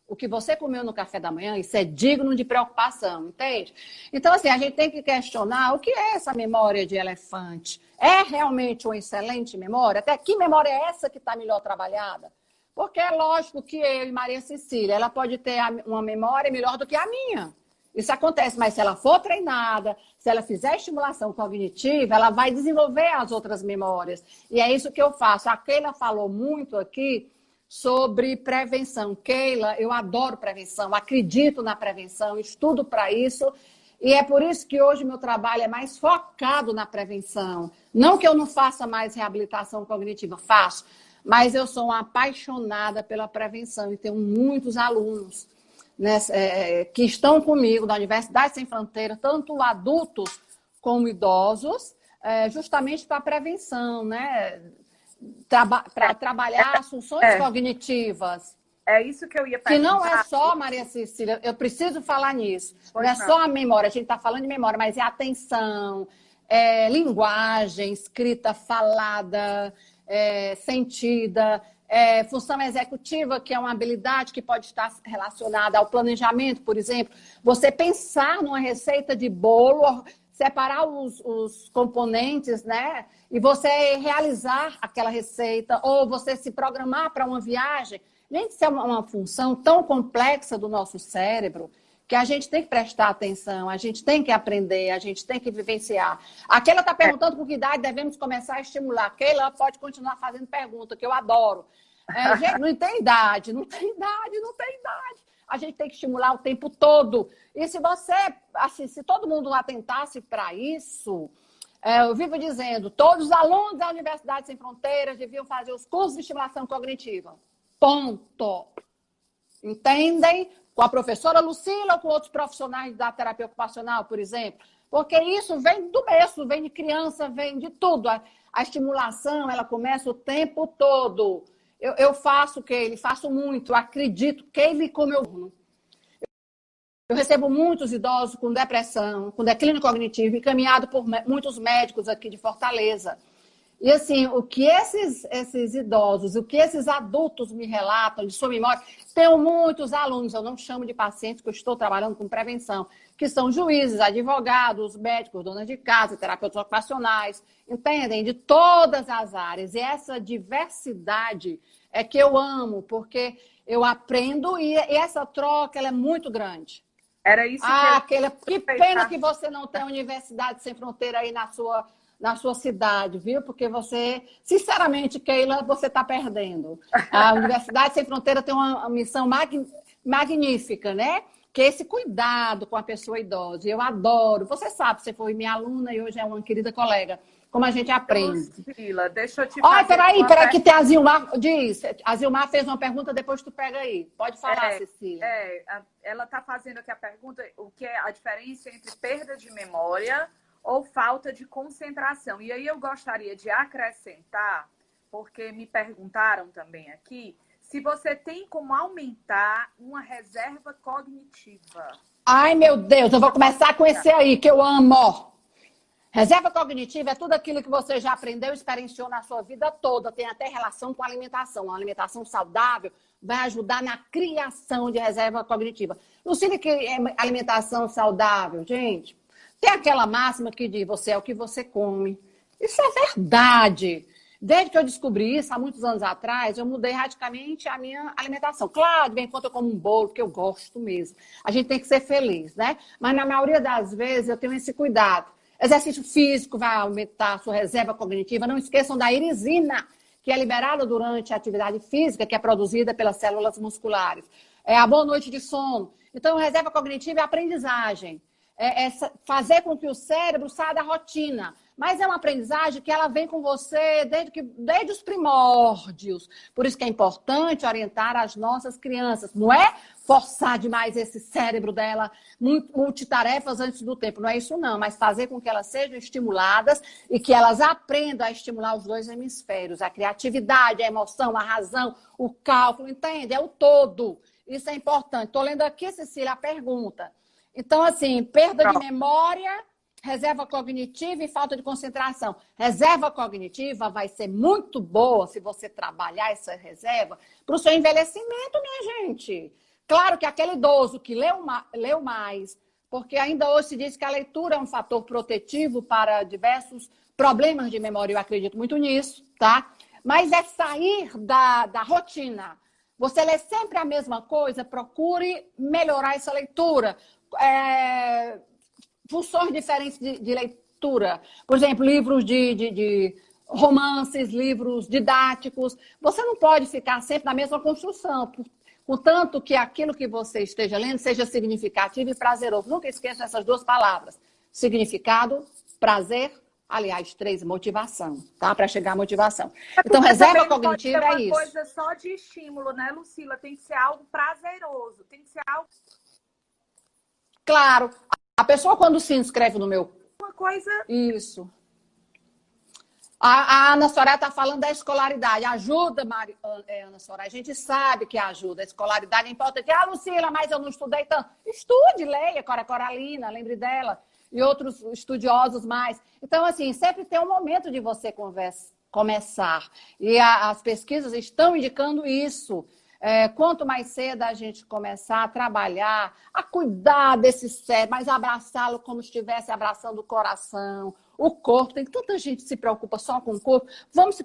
o que você comeu no café da manhã, isso é digno de preocupação, entende? Então, assim, a gente tem que questionar o que é essa memória de elefante. É realmente uma excelente memória? Até que memória é essa que está melhor trabalhada? Porque é lógico que eu e Maria Cecília, ela pode ter uma memória melhor do que a minha. Isso acontece, mas se ela for treinada, se ela fizer estimulação cognitiva, ela vai desenvolver as outras memórias. E é isso que eu faço. A Keila falou muito aqui sobre prevenção. Keila, eu adoro prevenção, acredito na prevenção, estudo para isso. E é por isso que hoje meu trabalho é mais focado na prevenção. Não que eu não faça mais reabilitação cognitiva, faço. Mas eu sou uma apaixonada pela prevenção e tenho muitos alunos, né, que estão comigo na Universidade Sem Fronteiras, tanto adultos como idosos, justamente para a prevenção, né? Para trabalhar as funções cognitivas. É isso que eu ia perguntar. Que não é só, Maria Cecília, eu preciso falar nisso. Não é só a memória, a gente está falando de memória, mas é atenção, linguagem, escrita, falada, sentida, função executiva, que é uma habilidade que pode estar relacionada ao planejamento, por exemplo. Você pensar numa receita de bolo, separar os componentes, né? E você realizar aquela receita, ou você se programar para uma viagem. Gente, isso é uma função tão complexa do nosso cérebro que a gente tem que prestar atenção, a gente tem que aprender, a gente tem que vivenciar. A Keila está perguntando com que idade devemos começar a estimular. Keila pode continuar fazendo pergunta, que eu adoro. Gente, não tem idade, não tem idade, não tem idade. A gente tem que estimular o tempo todo. E se você, assim, se todo mundo atentasse para isso, eu vivo dizendo, todos os alunos da Universidade Sem Fronteiras deviam fazer os cursos de estimulação cognitiva. Ponto. Entendem? Com a professora Lucila ou com outros profissionais da terapia ocupacional, por exemplo. Porque isso vem do berço, vem de criança, vem de tudo. A estimulação, ela começa o tempo todo. Eu faço, Keila, faço muito, acredito, Keila, como eu recebo muitos idosos com depressão, com declínio cognitivo, encaminhado por muitos médicos aqui de Fortaleza. E assim, o que esses idosos, o que esses adultos me relatam de sua memória, tenho muitos alunos, eu não chamo de pacientes, porque eu estou trabalhando com prevenção, que são juízes, advogados, médicos, donas de casa, terapeutas ocupacionais, entendem? De todas as áreas. E essa diversidade é que eu amo, porque eu aprendo e essa troca ela é muito grande. Era isso que pena que você não tem a Universidade Sem Fronteira aí na sua cidade, viu? Porque você, sinceramente, Keila, você está perdendo. A Universidade Sem Fronteira tem uma missão magnífica, né? Que é esse cuidado com a pessoa idosa. Eu adoro. Você sabe, você foi minha aluna e hoje é uma querida colega. Como a gente aprende. Lucila, deixa eu te fazer. Olha, peraí, que tem a Zilmar. Diz, a Zilmar fez uma pergunta, depois tu pega aí. Pode falar, Cecília. Ela está fazendo aqui a pergunta, o que é a diferença entre perda de memória ou falta de concentração. E aí eu gostaria de acrescentar, porque me perguntaram também aqui, se você tem como aumentar uma reserva cognitiva. Ai, meu Deus, eu vou começar com esse aí, que eu amo. Reserva cognitiva é tudo aquilo que você já aprendeu e experienciou na sua vida toda. Tem até relação com a alimentação. Uma alimentação saudável vai ajudar na criação de reserva cognitiva. Lucília, que é alimentação saudável, gente, tem aquela máxima que diz, você é o que você come. Isso é verdade. Desde que eu descobri isso, há muitos anos atrás, eu mudei radicalmente a minha alimentação. Claro, de vez em quando eu como um bolo, porque eu gosto mesmo. A gente tem que ser feliz, né? Mas na maioria das vezes eu tenho esse cuidado. Exercício físico vai aumentar a sua reserva cognitiva. Não esqueçam da irisina, que é liberada durante a atividade física, que é produzida pelas células musculares. A boa noite de sono. Então, reserva cognitiva é aprendizagem. É fazer com que o cérebro saia da rotina. Mas é uma aprendizagem que ela vem com você desde os primórdios. Por isso que é importante orientar as nossas crianças. Não é forçar demais esse cérebro dela, multitarefas antes do tempo. Não é isso, não. Mas fazer com que elas sejam estimuladas e que elas aprendam a estimular os dois hemisférios. A criatividade, a emoção, a razão, o cálculo, entende? É o todo. Isso é importante. Estou lendo aqui, Cecília, a pergunta. Então, assim, perda de memória, reserva cognitiva e falta de concentração. Reserva cognitiva vai ser muito boa se você trabalhar essa reserva para o seu envelhecimento, minha gente. Claro que aquele idoso que leu mais, porque ainda hoje se diz que a leitura é um fator protetivo para diversos problemas de memória, eu acredito muito nisso, tá? Mas é sair da rotina. Você lê sempre a mesma coisa, procure melhorar essa leitura. Funções diferentes de leitura. Por exemplo, livros de romances, livros didáticos. Você não pode ficar sempre na mesma construção, contanto que aquilo que você esteja lendo seja significativo e prazeroso. Nunca esqueça essas duas palavras. Significado, prazer, aliás, 3, motivação, tá? Para chegar à motivação. Então, reserva cognitiva é isso. Não pode ser uma coisa só de estímulo, né, Lucila? Tem que ser algo prazeroso, tem que ser algo... Claro, a pessoa quando se inscreve no meu... Uma coisa... Isso. A Ana Soraya está falando da escolaridade. Ajuda, Ana Soraya. A gente sabe que ajuda. A escolaridade é importante. Lucila, mas eu não estudei tanto. Estude, leia, Cora Coralina, lembre dela. E outros estudiosos mais. Então, assim, sempre tem um momento de você começar. E as pesquisas estão indicando isso. Quanto mais cedo a gente começar a trabalhar, a cuidar desse cérebro, mas abraçá-lo como se estivesse abraçando o coração, o corpo. Tem tanta gente que se preocupa só com o corpo. Vamos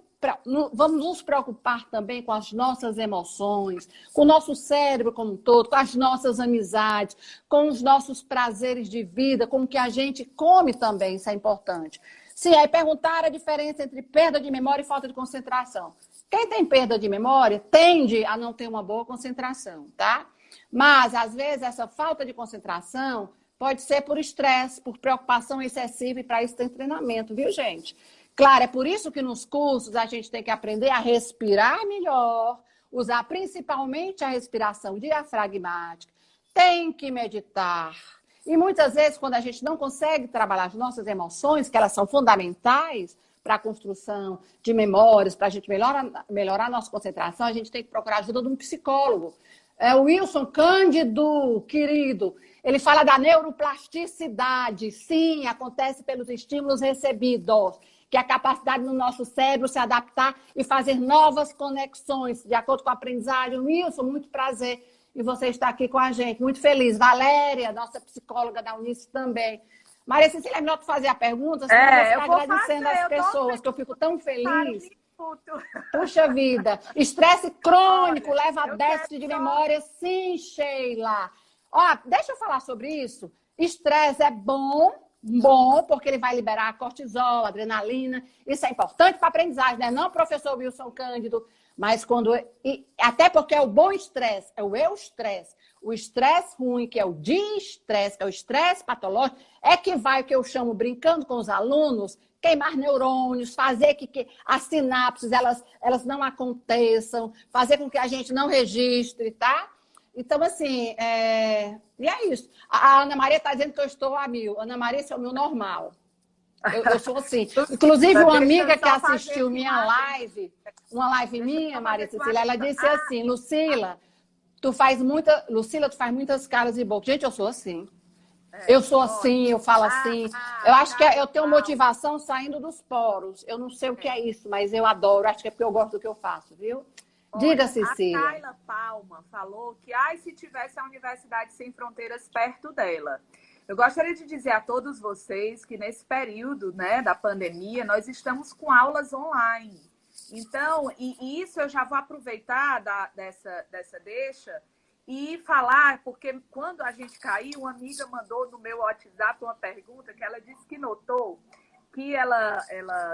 nos preocupar também com as nossas emoções, com o nosso cérebro como um todo, com as nossas amizades, com os nossos prazeres de vida, com o que a gente come também, isso é importante. Sim, aí perguntaram a diferença entre perda de memória e falta de concentração. Quem tem perda de memória tende a não ter uma boa concentração, tá? Mas, às vezes, essa falta de concentração pode ser por estresse, por preocupação excessiva, e para isso tem treinamento, viu, gente? Claro, é por isso que nos cursos a gente tem que aprender a respirar melhor, usar principalmente a respiração diafragmática, tem que meditar. E muitas vezes, quando a gente não consegue trabalhar as nossas emoções, que elas são fundamentais para a construção de memórias, para a gente melhorar a nossa concentração, a gente tem que procurar a ajuda de um psicólogo. O Wilson Cândido, querido, ele fala da neuroplasticidade. Sim, acontece pelos estímulos recebidos, que é a capacidade do nosso cérebro se adaptar e fazer novas conexões, de acordo com a aprendizagem. Wilson, muito prazer em você estar aqui com a gente, muito feliz. Valéria, nossa psicóloga da Unice também. Maria Cecília, é melhor tu fazer a pergunta, senão eu vou ficar agradecendo as pessoas, que eu fico tão feliz. Puxa vida, estresse crônico leva a déficit de memória, sim, Sheila. Ó, deixa eu falar sobre isso. Estresse é bom, porque ele vai liberar cortisol, adrenalina. Isso é importante para a aprendizagem, né? Não, professor Wilson Cândido, mas até porque é o bom estresse, é o estresse. O estresse ruim, que é o de-estresse, que é o estresse patológico, é que vai, o que eu chamo, brincando com os alunos, queimar neurônios, fazer que as sinapses elas não aconteçam, fazer com que a gente não registre, tá? Então, assim, e é isso. A Ana Maria está dizendo que eu estou a 1000. Ana Maria, esse é o meu normal. Eu sou assim. Inclusive, uma amiga que assistiu minha live, uma live minha, Maria Cecília, ela disse assim, Lucila, tu faz muitas caras e bocas. Gente, eu sou assim. Eu sou assim, eu falo assim. Eu acho que eu tenho motivação saindo dos poros. Eu não sei o que é isso, mas eu adoro. Acho que é porque eu gosto do que eu faço, viu? Diga, Cecília. A Kayla Palma falou que, se tivesse a Universidade Sem Fronteiras perto dela. Eu gostaria de dizer a todos vocês que nesse período, né, da pandemia, nós estamos com aulas online. Então, e isso eu já vou aproveitar dessa deixa e falar, porque quando a gente caiu, uma amiga mandou no meu WhatsApp uma pergunta que ela disse que notou que ela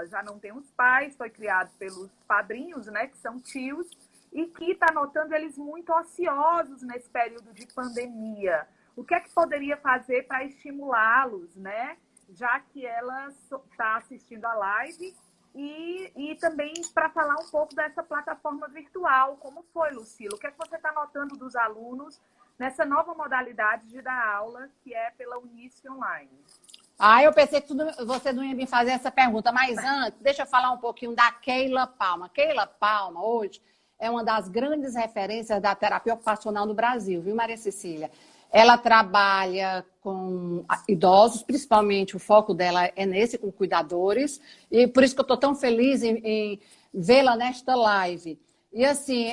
já não tem os pais, foi criado pelos padrinhos, né, que são tios, e que está notando eles muito ociosos nesse período de pandemia. O que é que poderia fazer para estimulá-los, né? Já que ela está assistindo a live e também para falar um pouco dessa plataforma virtual. Como foi, Lucila? O que é que você está notando dos alunos nessa nova modalidade de dar aula, que é pela Unice Online? Ah, eu pensei que você não ia me fazer essa pergunta, mas antes, deixa eu falar um pouquinho da Keila Palma. Keila Palma, hoje, é uma das grandes referências da terapia ocupacional no Brasil, viu, Maria Cecília? Ela trabalha com idosos, principalmente o foco dela é nesse, com cuidadores, e por isso que eu estou tão feliz em vê-la nesta live. E assim,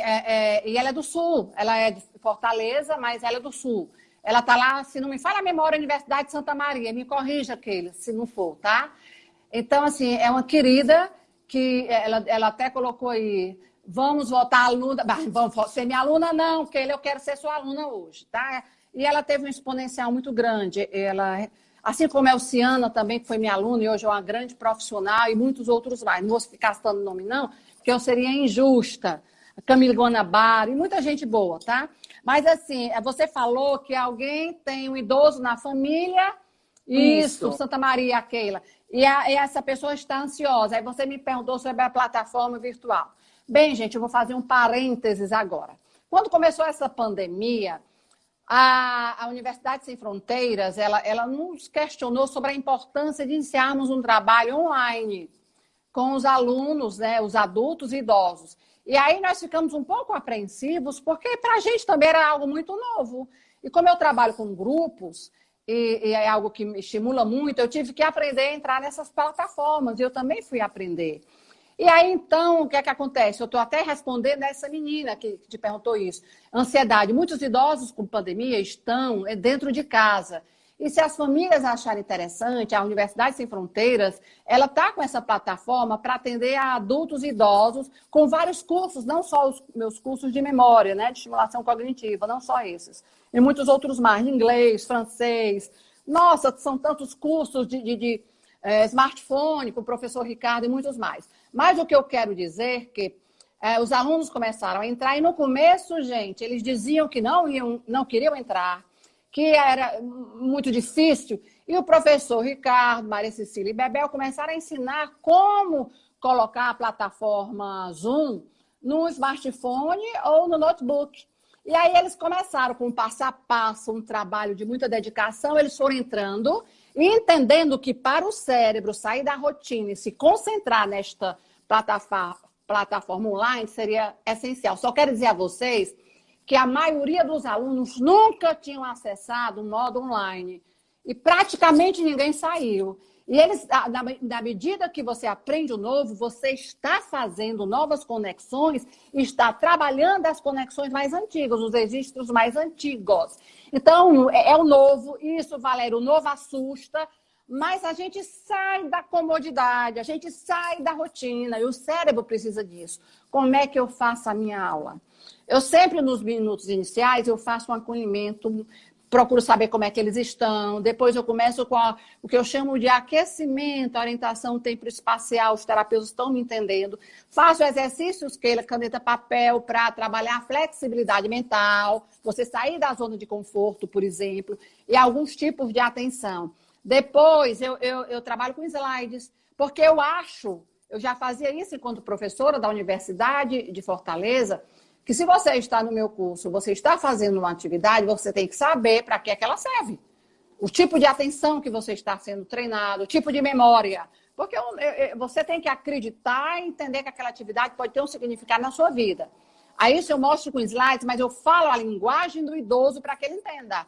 e ela é do Sul, ela é de Fortaleza, mas ela é do Sul. Ela está lá, se não me falha a memória, Universidade de Santa Maria. Me corrija, Keila, se não for, tá? Então, assim, é uma querida que ela até colocou aí, vamos votar aluna. Vamos ser minha aluna, não, Keila, eu quero ser sua aluna hoje, tá? E ela teve um exponencial muito grande. Ela, assim como a Elciana também, que foi minha aluna e hoje é uma grande profissional, e muitos outros mais. Não vou ficar citando nome, não, porque eu seria injusta. Camila Guanabara e muita gente boa, tá? Mas assim, você falou que alguém tem um idoso na família, isso, Santa Maria, Keila, e essa pessoa está ansiosa. Aí você me perguntou sobre a plataforma virtual. Bem, gente, eu vou fazer um parênteses agora. Quando começou essa pandemia, a Universidade Sem Fronteiras, ela nos questionou sobre a importância de iniciarmos um trabalho online com os alunos, né, os adultos e idosos. E aí nós ficamos um pouco apreensivos, porque para a gente também era algo muito novo. E como eu trabalho com grupos, e é algo que me estimula muito, eu tive que aprender a entrar nessas plataformas, e eu também fui aprender. E aí, então, o que é que acontece? Eu estou até respondendo essa menina que te perguntou isso. Ansiedade. Muitos idosos com pandemia estão dentro de casa. E se as famílias acharem interessante, a Universidade Sem Fronteiras, ela está com essa plataforma para atender a adultos e idosos com vários cursos, não só os meus cursos de memória, né, de estimulação cognitiva, não só esses. E muitos outros mais, inglês, francês. Nossa, são tantos cursos de smartphone com o professor Ricardo e muitos mais. Mas o que eu quero dizer é que os alunos começaram a entrar e no começo, gente, eles diziam que não queriam entrar, que era muito difícil. E o professor Ricardo, Maria Cecília e Bebel começaram a ensinar como colocar a plataforma Zoom no smartphone ou no notebook. E aí eles começaram com um passo a passo, um trabalho de muita dedicação, eles foram entrando e entendendo que para o cérebro sair da rotina e se concentrar nesta plataforma online seria essencial. Só quero dizer a vocês que a maioria dos alunos nunca tinham acessado o modo online e praticamente ninguém saiu. E eles, na medida que você aprende o novo, você está fazendo novas conexões e está trabalhando as conexões mais antigas, os registros mais antigos. Então, é o novo, isso, Valério, o novo assusta, mas a gente sai da comodidade, a gente sai da rotina e o cérebro precisa disso. Como é que eu faço a minha aula? Eu sempre, nos minutos iniciais, eu faço um acolhimento, procuro saber como é que eles estão, depois eu começo com o que eu chamo de aquecimento, orientação tempo-espacial, os terapeutas estão me entendendo. Faço exercícios, caneta, papel, para trabalhar a flexibilidade mental, você sair da zona de conforto, por exemplo, e alguns tipos de atenção. Depois eu trabalho com slides, porque eu já fazia isso enquanto professora da Universidade de Fortaleza, que se você está no meu curso, você está fazendo uma atividade, você tem que saber para que é que ela serve. O tipo de atenção que você está sendo treinado, o tipo de memória. Porque você tem que acreditar e entender que aquela atividade pode ter um significado na sua vida. Aí isso eu mostro com slides, mas eu falo a linguagem do idoso para que ele entenda.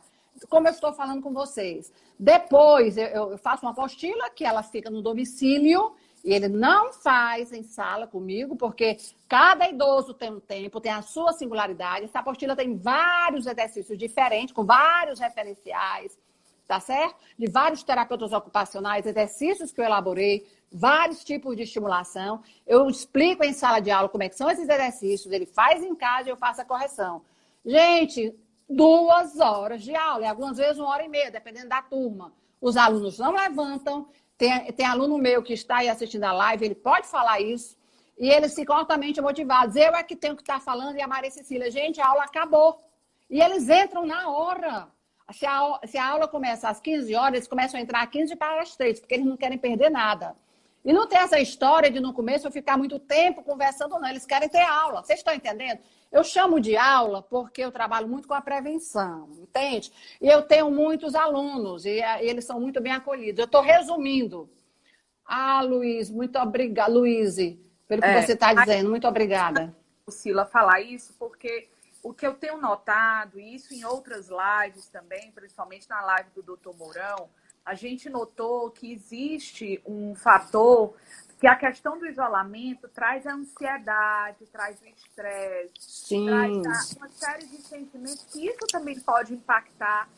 Como eu estou falando com vocês. Depois eu faço uma apostila que ela fica no domicílio e ele não faz em sala comigo, porque cada idoso tem um tempo, tem a sua singularidade. Essa apostila tem vários exercícios diferentes, com vários referenciais, tá certo? De vários terapeutas ocupacionais, exercícios que eu elaborei, vários tipos de estimulação. Eu explico em sala de aula como é que são esses exercícios, ele faz em casa e eu faço a correção. Gente, 2 horas de aula, e algumas vezes 1h30, dependendo da turma. Os alunos não levantam. Tem aluno meu que está aí assistindo a live, ele pode falar isso. E eles ficam altamente motivados. Eu é que tenho que estar falando e a Maria Cecília, gente, a aula acabou. E eles entram na hora. Se a aula começa às 15 horas, eles começam a entrar às 15 para as 3, porque eles não querem perder nada. E não tem essa história de no começo eu ficar muito tempo conversando, não. Eles querem ter aula. Vocês estão entendendo? Eu chamo de aula porque eu trabalho muito com a prevenção, entende? E eu tenho muitos alunos e eles são muito bem acolhidos. Eu estou resumindo. Ah, Luiz, muito obrigada. Luiz, pelo que você está dizendo, muito obrigada. Lucila, falar isso, porque o que eu tenho notado, e isso em outras lives também, principalmente na live do Dr. Mourão, a gente notou que existe um fator que a questão do isolamento traz a ansiedade, traz o estresse, traz uma série de sentimentos que isso também pode impactar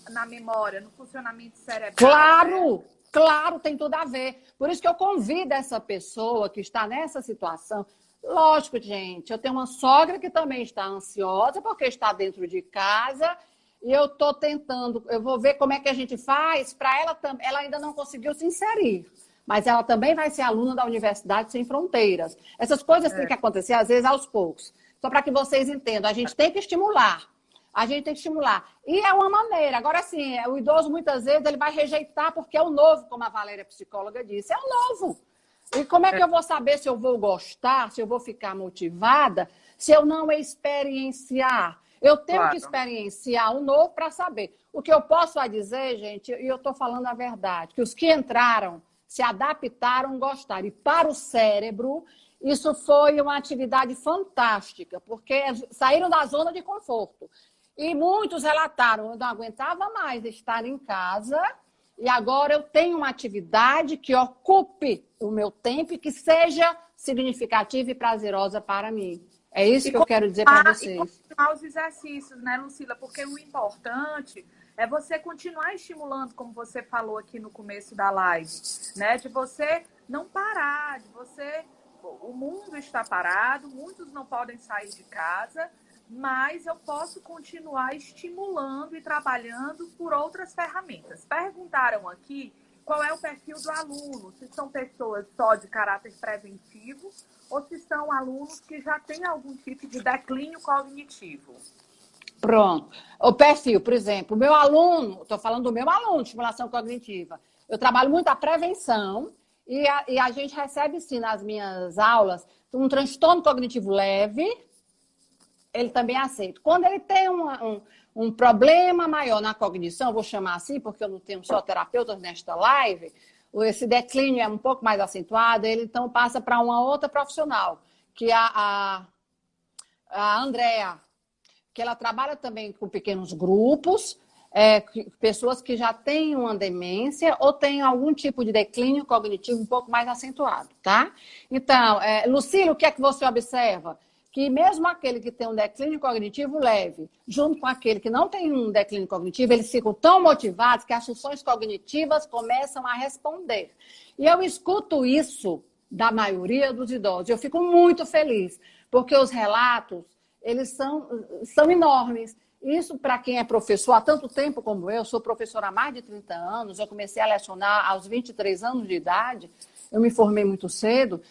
na memória, no funcionamento cerebral. Claro! Né? Claro, tem tudo a ver. Por isso que eu convido essa pessoa que está nessa situação. Lógico, gente, eu tenho uma sogra que também está ansiosa porque está dentro de casa e eu estou tentando, eu vou ver como é que a gente faz para ela também. Ela ainda não conseguiu se inserir, mas ela também vai ser aluna da Universidade Sem Fronteiras. Essas coisas têm que acontecer, às vezes, aos poucos. Só para que vocês entendam, a gente tem que estimular. A gente tem que estimular. E é uma maneira. Agora, assim, o idoso, muitas vezes, ele vai rejeitar porque é o novo, como a Valéria, psicóloga, disse. É o novo. E como é que eu vou saber se eu vou gostar, se eu vou ficar motivada, se eu não experienciar? Eu tenho que experienciar o novo para saber. O que eu posso dizer, gente, e eu estou falando a verdade, que os que entraram se adaptaram, gostaram. E para o cérebro, isso foi uma atividade fantástica, porque saíram da zona de conforto. E muitos relataram, eu não aguentava mais estar em casa e agora eu tenho uma atividade que ocupe o meu tempo e que seja significativa e prazerosa para mim. É isso que eu quero dizer para vocês. E continuar os exercícios, né, Lucila? Porque o importante é você continuar estimulando, como você falou aqui no começo da live, né? De você não parar, de você... O mundo está parado, muitos não podem sair de casa, mas eu posso continuar estimulando e trabalhando por outras ferramentas. Perguntaram aqui qual é o perfil do aluno, se são pessoas só de caráter preventivo ou se são alunos que já têm algum tipo de declínio cognitivo. Pronto. O perfil, por exemplo, o meu aluno, estou falando do meu aluno de estimulação cognitiva, eu trabalho muito a prevenção e a gente recebe, sim, nas minhas aulas, um transtorno cognitivo leve, ele também aceita. Quando ele tem um problema maior na cognição, vou chamar assim, porque eu não tenho só terapeutas nesta live, esse declínio é um pouco mais acentuado, ele então passa para uma outra profissional, que é a Andrea, que ela trabalha também com pequenos grupos, pessoas que já têm uma demência ou têm algum tipo de declínio cognitivo um pouco mais acentuado, tá? Então, Lucília, o que é que você observa? Que mesmo aquele que tem um declínio cognitivo leve, junto com aquele que não tem um declínio cognitivo, eles ficam tão motivados que as funções cognitivas começam a responder. E eu escuto isso da maioria dos idosos. Eu fico muito feliz, porque os relatos, eles são enormes. Isso, para quem é professor há tanto tempo como eu, sou professora há mais de 30 anos, eu comecei a lecionar aos 23 anos de idade, eu me formei muito cedo.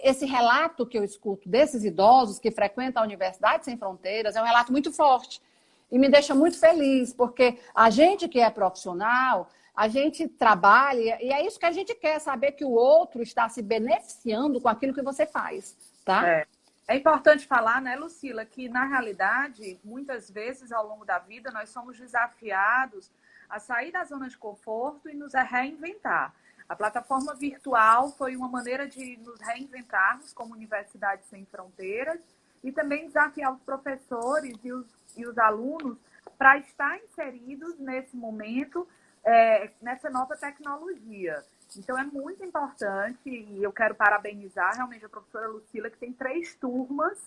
Esse relato que eu escuto desses idosos que frequentam a Universidade Sem Fronteiras é um relato muito forte e me deixa muito feliz, porque a gente que é profissional, a gente trabalha e é isso que a gente quer, saber que o outro está se beneficiando com aquilo que você faz, tá? É importante falar, né, Lucila, que na realidade, muitas vezes ao longo da vida, nós somos desafiados a sair da zona de conforto e nos reinventar. A plataforma virtual foi uma maneira de nos reinventarmos como Universidade Sem Fronteiras e também desafiar os professores e os alunos para estar inseridos nesse momento, nessa nova tecnologia. Então, é muito importante e eu quero parabenizar realmente a professora Lucila, que tem 3 turmas,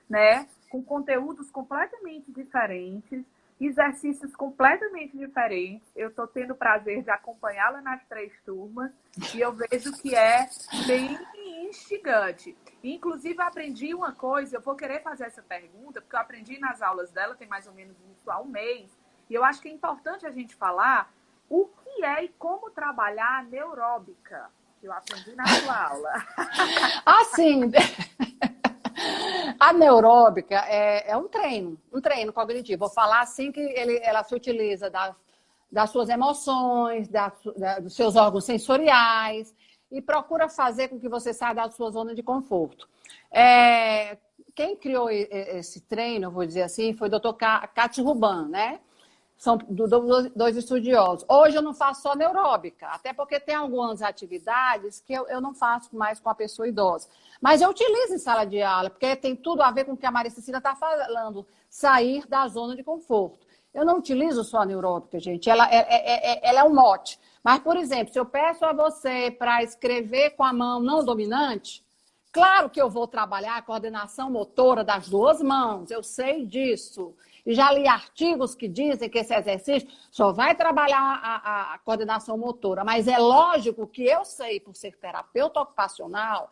né, com conteúdos completamente diferentes, exercícios completamente diferentes. Eu estou tendo o prazer de acompanhá-la nas 3 turmas e eu vejo que é bem instigante. Inclusive, eu aprendi uma coisa, eu vou querer fazer essa pergunta, porque eu aprendi nas aulas dela, tem mais ou menos isso há um mês, e eu acho que é importante a gente falar o que é e como trabalhar a neuróbica. que eu aprendi na sua aula. Assim, a neuróbica é um treino cognitivo. Vou falar assim que ela se utiliza das suas emoções, dos seus órgãos sensoriais e procura fazer com que você saia da sua zona de conforto. Quem criou esse treino, eu vou dizer assim, foi o Dr. Katy Ruban, né? São dois estudiosos. Hoje eu não faço só neuróbica, até porque tem algumas atividades que eu não faço mais com a pessoa idosa. Mas eu utilizo em sala de aula, porque tem tudo a ver com o que a Maria Cecília está falando, sair da zona de conforto. Eu não utilizo só a neuróbica, gente, ela é um mote. Mas, por exemplo, se eu peço a você para escrever com a mão não dominante, claro que eu vou trabalhar a coordenação motora das duas mãos, eu sei disso. E já li artigos que dizem que esse exercício só vai trabalhar a coordenação motora. Mas é lógico que eu sei, por ser terapeuta ocupacional,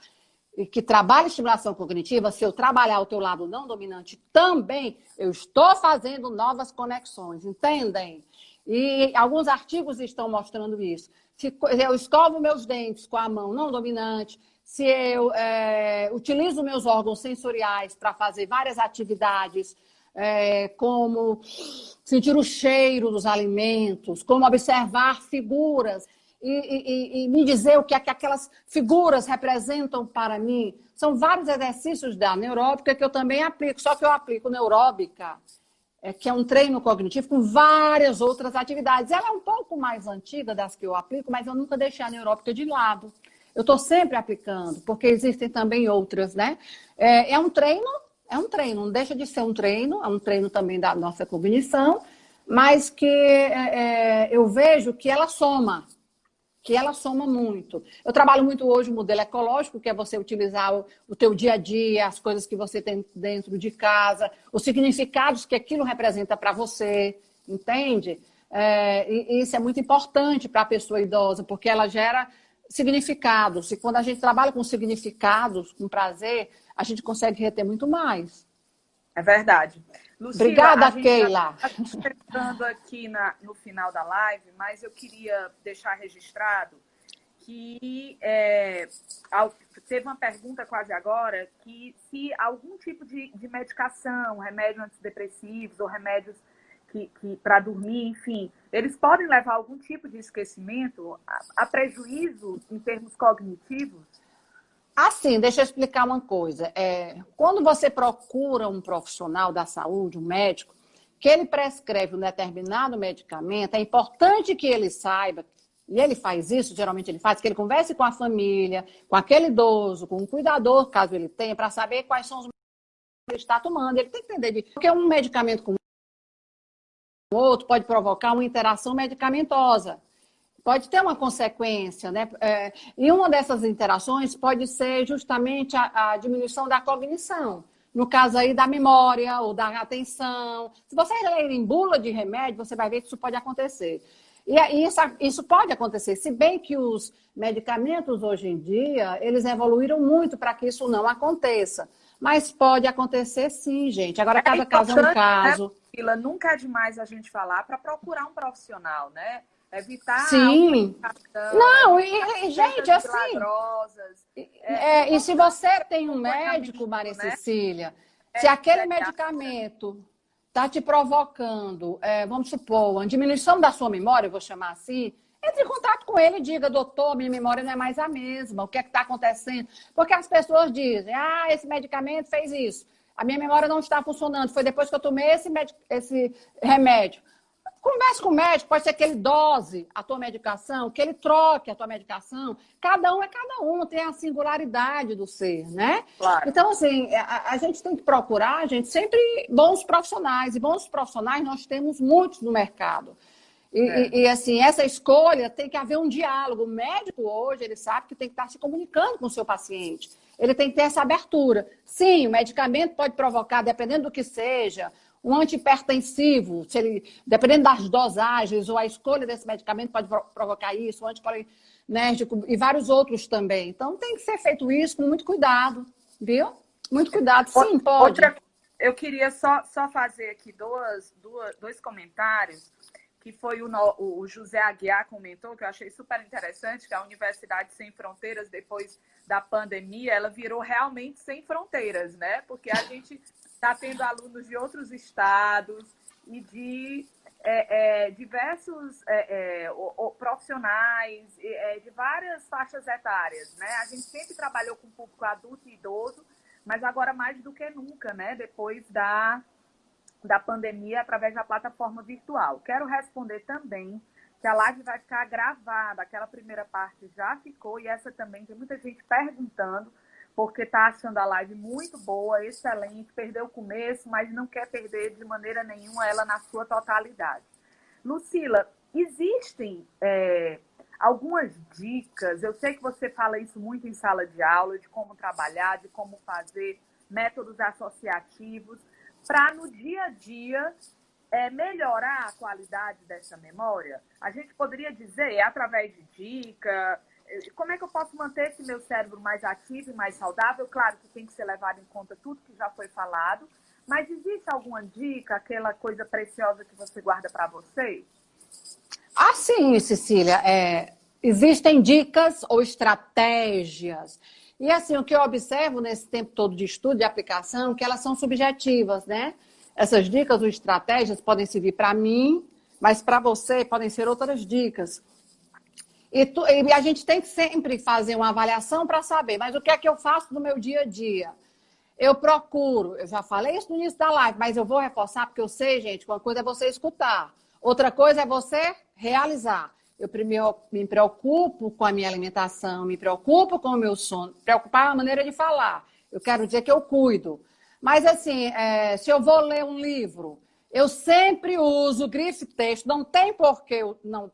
e que trabalha estimulação cognitiva, se eu trabalhar o teu lado não dominante também, eu estou fazendo novas conexões, entendem? E alguns artigos estão mostrando isso. Se eu escovo meus dentes com a mão não dominante, se eu utilizo meus órgãos sensoriais para fazer várias atividades, como sentir o cheiro dos alimentos, como observar figuras e me dizer o que aquelas figuras representam para mim. São vários exercícios da neuróbica que eu também aplico, só que eu aplico neuróbica, que é um treino cognitivo com várias outras atividades. Ela é um pouco mais antiga das que eu aplico, mas eu nunca deixei a neuróbica de lado. Eu estou sempre aplicando, porque existem também outras, né? É um treino, não deixa de ser um treino também da nossa cognição, mas que eu vejo que ela soma muito. Eu trabalho muito hoje o modelo ecológico, que é você utilizar o teu dia a dia, as coisas que você tem dentro de casa, os significados que aquilo representa para você, entende? E isso é muito importante para a pessoa idosa, porque ela gera significados. E quando a gente trabalha com significados, com prazer, a gente consegue reter muito mais. É verdade. Lucila, obrigada, Keila. A gente está chegando aqui no final da live, mas eu queria deixar registrado que teve uma pergunta quase agora, que se algum tipo de medicação, remédios antidepressivos ou remédios para dormir, enfim, eles podem levar a algum tipo de esquecimento, a prejuízo em termos cognitivos? Assim, deixa eu explicar uma coisa. Quando você procura um profissional da saúde, um médico, que ele prescreve um determinado medicamento, é importante que ele saiba, e ele faz isso, geralmente ele faz, que ele converse com a família, com aquele idoso, com o cuidador, caso ele tenha, para saber quais são os medicamentos que ele está tomando. Ele tem que entender porque um medicamento com o outro pode provocar uma interação medicamentosa. Pode ter uma consequência, né? E uma dessas interações pode ser justamente a diminuição da cognição. No caso aí da memória ou da atenção. Se você ler em bula de remédio, você vai ver que isso pode acontecer. E isso pode acontecer, se bem que os medicamentos hoje em dia, eles evoluíram muito para que isso não aconteça. Mas pode acontecer sim, gente. Agora, cada caso é um caso. Né? Nunca é demais a gente falar para procurar um profissional, né? Evitar sim. Não, gente, assim. E se você tem um médico, Maria Cecília, se aquele medicamento está te provocando, vamos supor, uma diminuição da sua memória, eu vou chamar assim, entre em contato com ele e diga, doutor, minha memória não é mais a mesma, o que é que está acontecendo? Porque as pessoas dizem, esse medicamento fez isso, a minha memória não está funcionando, foi depois que eu tomei esse remédio. Converse com o médico, pode ser que ele dose a tua medicação, que ele troque a tua medicação. Cada um é cada um, tem a singularidade do ser, né? Claro. Então, assim, a gente tem que procurar, gente, sempre bons profissionais. E bons profissionais nós temos muitos no mercado. E assim, essa escolha tem que haver um diálogo. O médico hoje, ele sabe que tem que estar se comunicando com o seu paciente. Ele tem que ter essa abertura. Sim, o medicamento pode provocar, dependendo do que seja, um antihipertensivo, dependendo das dosagens ou a escolha desse medicamento pode provocar isso, um anticolinérgico e vários outros também. Então, tem que ser feito isso com muito cuidado, viu? Muito cuidado, sim, pode. Eu queria só fazer aqui dois comentários. que foi o José Aguiar comentou, que eu achei super interessante, que a Universidade Sem Fronteiras, depois da pandemia, ela virou realmente sem fronteiras, né? Porque a gente está tendo alunos de outros estados e de diversos profissionais, de várias faixas etárias, né? A gente sempre trabalhou com público adulto e idoso, mas agora mais do que nunca, né? Depois da pandemia, através da plataforma virtual. Quero responder também que a live vai ficar gravada. Aquela primeira parte já ficou e essa também tem muita gente perguntando, porque está achando a live muito boa, excelente, perdeu o começo, mas não quer perder de maneira nenhuma ela na sua totalidade. Lucila, existem algumas dicas, eu sei que você fala isso muito em sala de aula, de como trabalhar, de como fazer métodos associativos, para no dia a dia melhorar a qualidade dessa memória? A gente poderia dizer, através de dica, como é que eu posso manter esse meu cérebro mais ativo e mais saudável? Claro que tem que ser levado em conta tudo que já foi falado, mas existe alguma dica, aquela coisa preciosa que você guarda para você? Ah, sim, Cecília. Existem dicas ou estratégias. E assim, o que eu observo nesse tempo todo de estudo e aplicação, que elas são subjetivas, né? Essas dicas ou estratégias podem servir para mim, mas para você podem ser outras dicas. E a gente tem que sempre fazer uma avaliação para saber, mas o que é que eu faço no meu dia a dia? Eu procuro, eu já falei isso no início da live, mas eu vou reforçar, porque eu sei, gente, uma coisa é você escutar, outra coisa é você realizar. Eu primeiro me preocupo com a minha alimentação, me preocupo com o meu sono, preocupar a maneira de falar. Eu quero dizer que eu cuido. Mas, assim, se eu vou ler um livro, eu sempre uso grife texto, não tem por que eu não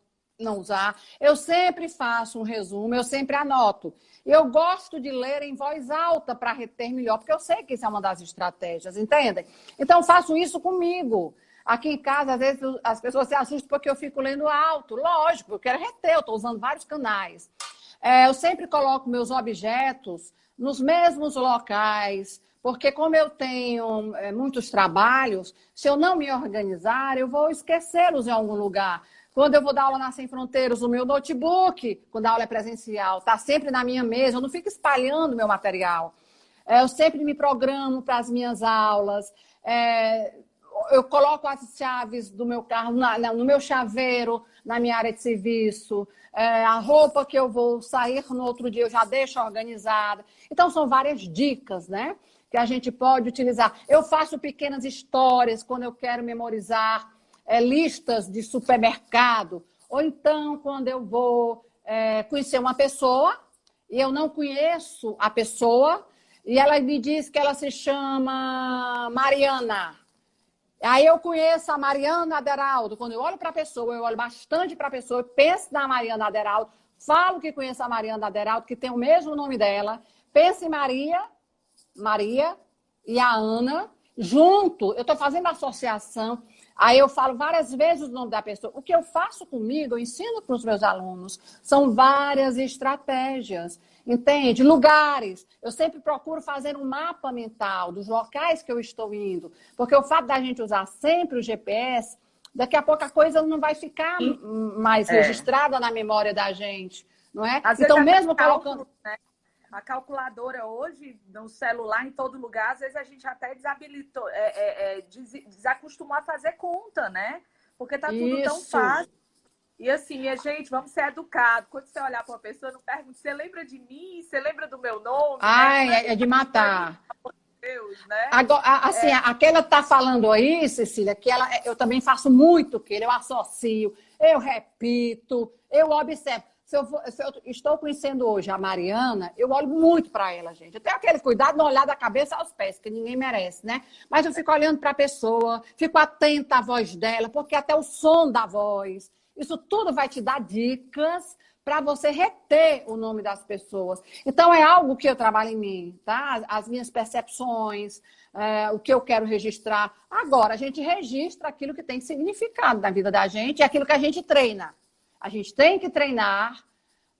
usar. Eu sempre faço um resumo, eu sempre anoto. Eu gosto de ler em voz alta para reter melhor, porque eu sei que isso é uma das estratégias, entendem? Então, faço isso comigo. Aqui em casa, às vezes, as pessoas se assustam porque eu fico lendo alto. Lógico, eu quero reter, eu estou usando vários canais. Eu sempre coloco meus objetos nos mesmos locais, porque como eu tenho muitos trabalhos, se eu não me organizar, eu vou esquecê-los em algum lugar. Quando eu vou dar aula na Sem Fronteiras, o meu notebook, quando a aula é presencial, está sempre na minha mesa, eu não fico espalhando meu material. Eu sempre me programo para as minhas aulas. Eu coloco as chaves do meu carro no meu chaveiro, na minha área de serviço. A roupa que eu vou sair no outro dia, eu já deixo organizada. Então, são várias dicas, né? Que a gente pode utilizar. Eu faço pequenas histórias quando eu quero memorizar listas de supermercado. Ou então, quando eu vou conhecer uma pessoa e eu não conheço a pessoa e ela me diz que ela se chama Mariana. Aí eu conheço a Mariana Aderaldo. Quando eu olho para a pessoa, eu olho bastante para a pessoa, penso na Mariana Aderaldo, falo que conheço a Mariana Aderaldo, que tem o mesmo nome dela, penso em Maria e a Ana, junto, eu estou fazendo associação, aí eu falo várias vezes o nome da pessoa. O que eu faço comigo, eu ensino para os meus alunos, são várias estratégias, entende? Lugares, eu sempre procuro fazer um mapa mental dos locais que eu estou indo, porque o fato da gente usar sempre o GPS, daqui a pouco a coisa não vai ficar mais registrada na memória da gente, não é? Às então, vezes mesmo colocando... Né? A calculadora hoje, no celular, em todo lugar, às vezes a gente até desabilitou, desacostumou a fazer conta, né? Porque tá tudo tão fácil. E assim, gente, vamos ser educados. Quando você olhar para uma pessoa, não pergunte, você lembra de mim? Você lembra do meu nome? Ai, né? é de matar. Deus, né? Agora, assim, aquela tá falando aí, Cecília, que eu também faço muito que eu associo, eu repito, eu observo. Se eu estou conhecendo hoje a Mariana, eu olho muito para ela, gente. Eu tenho aquele cuidado, não olhar da cabeça aos pés, que ninguém merece, né? Mas eu fico olhando para a pessoa, fico atenta à voz dela, porque até o som da voz, isso tudo vai te dar dicas para você reter o nome das pessoas. Então, é algo que eu trabalho em mim, tá? As minhas percepções, o que eu quero registrar. Agora, a gente registra aquilo que tem significado na vida da gente e aquilo que a gente treina. A gente tem que treinar